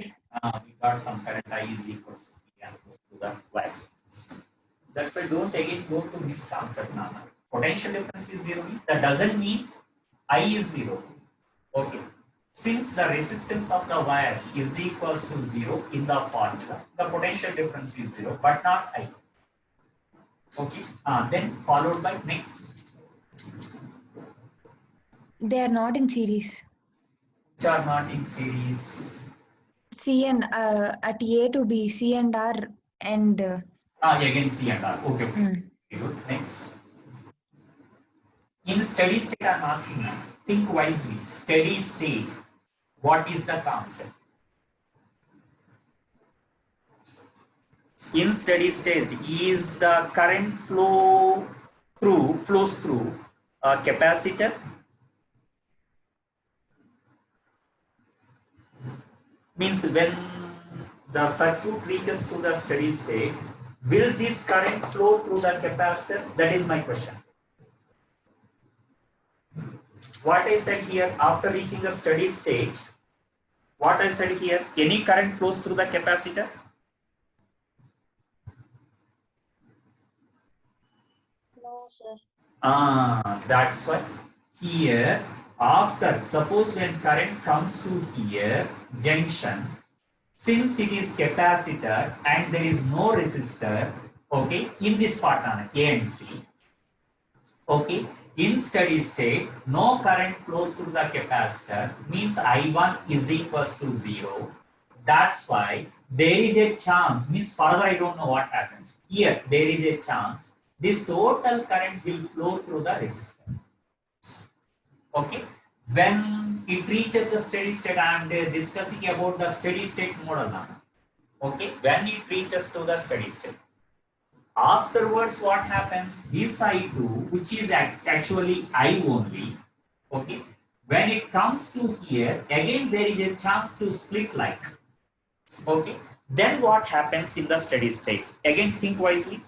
We got some current I is equals to the wire. That's why don't again go to this concept now. Potential difference is 0 means that doesn't mean I is 0. Okay. Since the resistance of the wire is equals to 0 in the formula, the potential difference is 0, but not I. Okay. Then followed by next. They are not in series. Which are not in series. C and at A to B, C and R and. Again C and R. Okay. Very good. Next. In steady state, I'm asking you, think wisely. Steady state. What is the concept? In steady state, is the current flows through a capacitor? Means when the circuit reaches to the steady state, will this current flow through the capacitor? That is my question. What I said here, after reaching the steady state, what I said here, any current flows through the capacitor? No, sir. That's why here, after, suppose when current comes to here, junction, since it is capacitor and there is no resistor, okay, in this part on A and C, okay, in steady state, no current flows through the capacitor, means I1 is equals to 0. That's why there is a chance, means further I don't know what happens. Here, there is a chance this total current will flow through the resistor. Okay, when it reaches the steady state, I am discussing about the steady state model now. Okay, when it reaches to the steady state, afterwards what happens? This I2, which is actually I only, okay, when it comes to here, again there is a chance to split like, okay, then what happens in the steady state? Again, think wisely.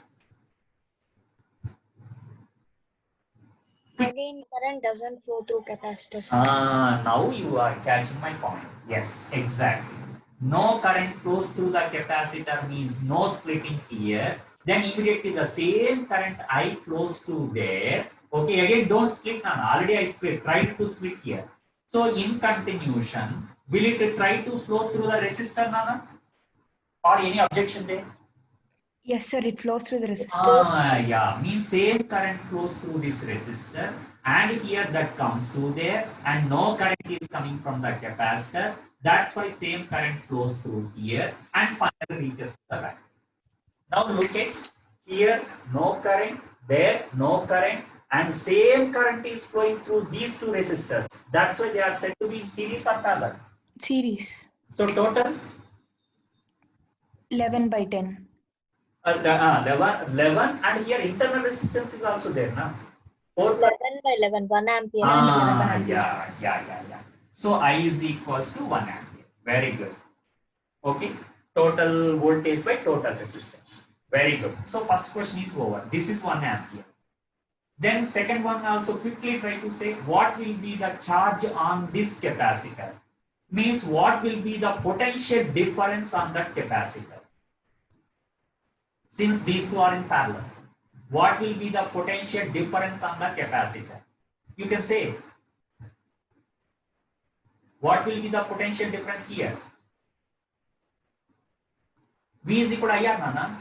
Again, current doesn't flow through capacitors. Now you are catching my point. Yes, exactly. No current flows through the capacitor means no splitting here. Then immediately the same current I flows to there. Okay, again don't split now. Already I split. Try to split here. So in continuation, will it try to flow through the resistor, Nana? Or any objection there? Yes, sir. It flows through the resistor. Yeah, means same current flows through this resistor, and here that comes to there, and no current is coming from the capacitor. That's why same current flows through here and finally reaches to the battery. Now look at here, no current, there, no current, and same current is flowing through these two resistors. That's why they are said to be in series or parallel. Series. So total 11 by 10. 11, and here internal resistance is also there now. 4 11 by 11, 1 ampere. Yeah. So I is equals to 1 ampere. Very good. Okay. Total voltage by total resistance. Very good. So first question is over. This is 1 ampere. Then second one also quickly try to say what will be the charge on this capacitor. Means what will be the potential difference on that capacitor. Since these two are in parallel, what will be the potential difference on the capacitor? You can say, what will be the potential difference here? V is equal to IR, Nana?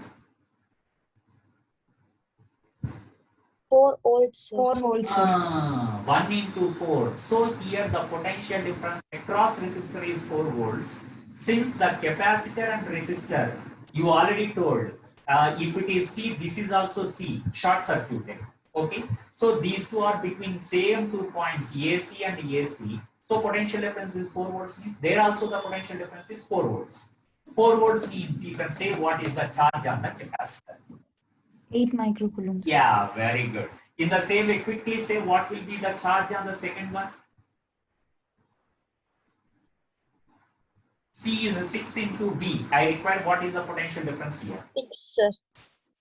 4 volts, sir. 4 volts, sir. 1 into 4. So here the potential difference across resistor is 4 volts. Since the capacitor and resistor, you already told, if it is C, this is also C, short circuited. Okay, so these two are between same 2 points, AC and AC. So potential difference is 4 volts means there also the potential difference is 4 volts. 4 volts means you can say what is the charge on the capacitor. 8 microcoulombs. Yeah, very good. In the same way, quickly say what will be the charge on the second one. C is 6 into V. I require what is the potential difference here? 6, sir.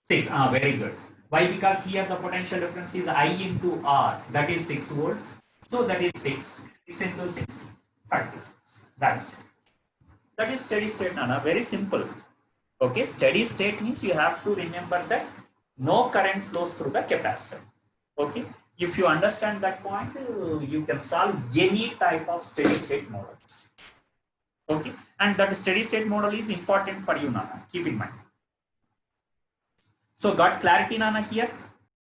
6. Very good. Why? Because here the potential difference is I into R. That is 6 volts. So that is 6. 6 into 6, 36. That's it. That is steady state, Nana. Very simple. Okay, steady state means you have to remember that no current flows through the capacitor. Okay, if you understand that point, you can solve any type of steady state models. Okay, and that steady state model is important for you, Nana. Keep in mind. So got clarity, Nana, here?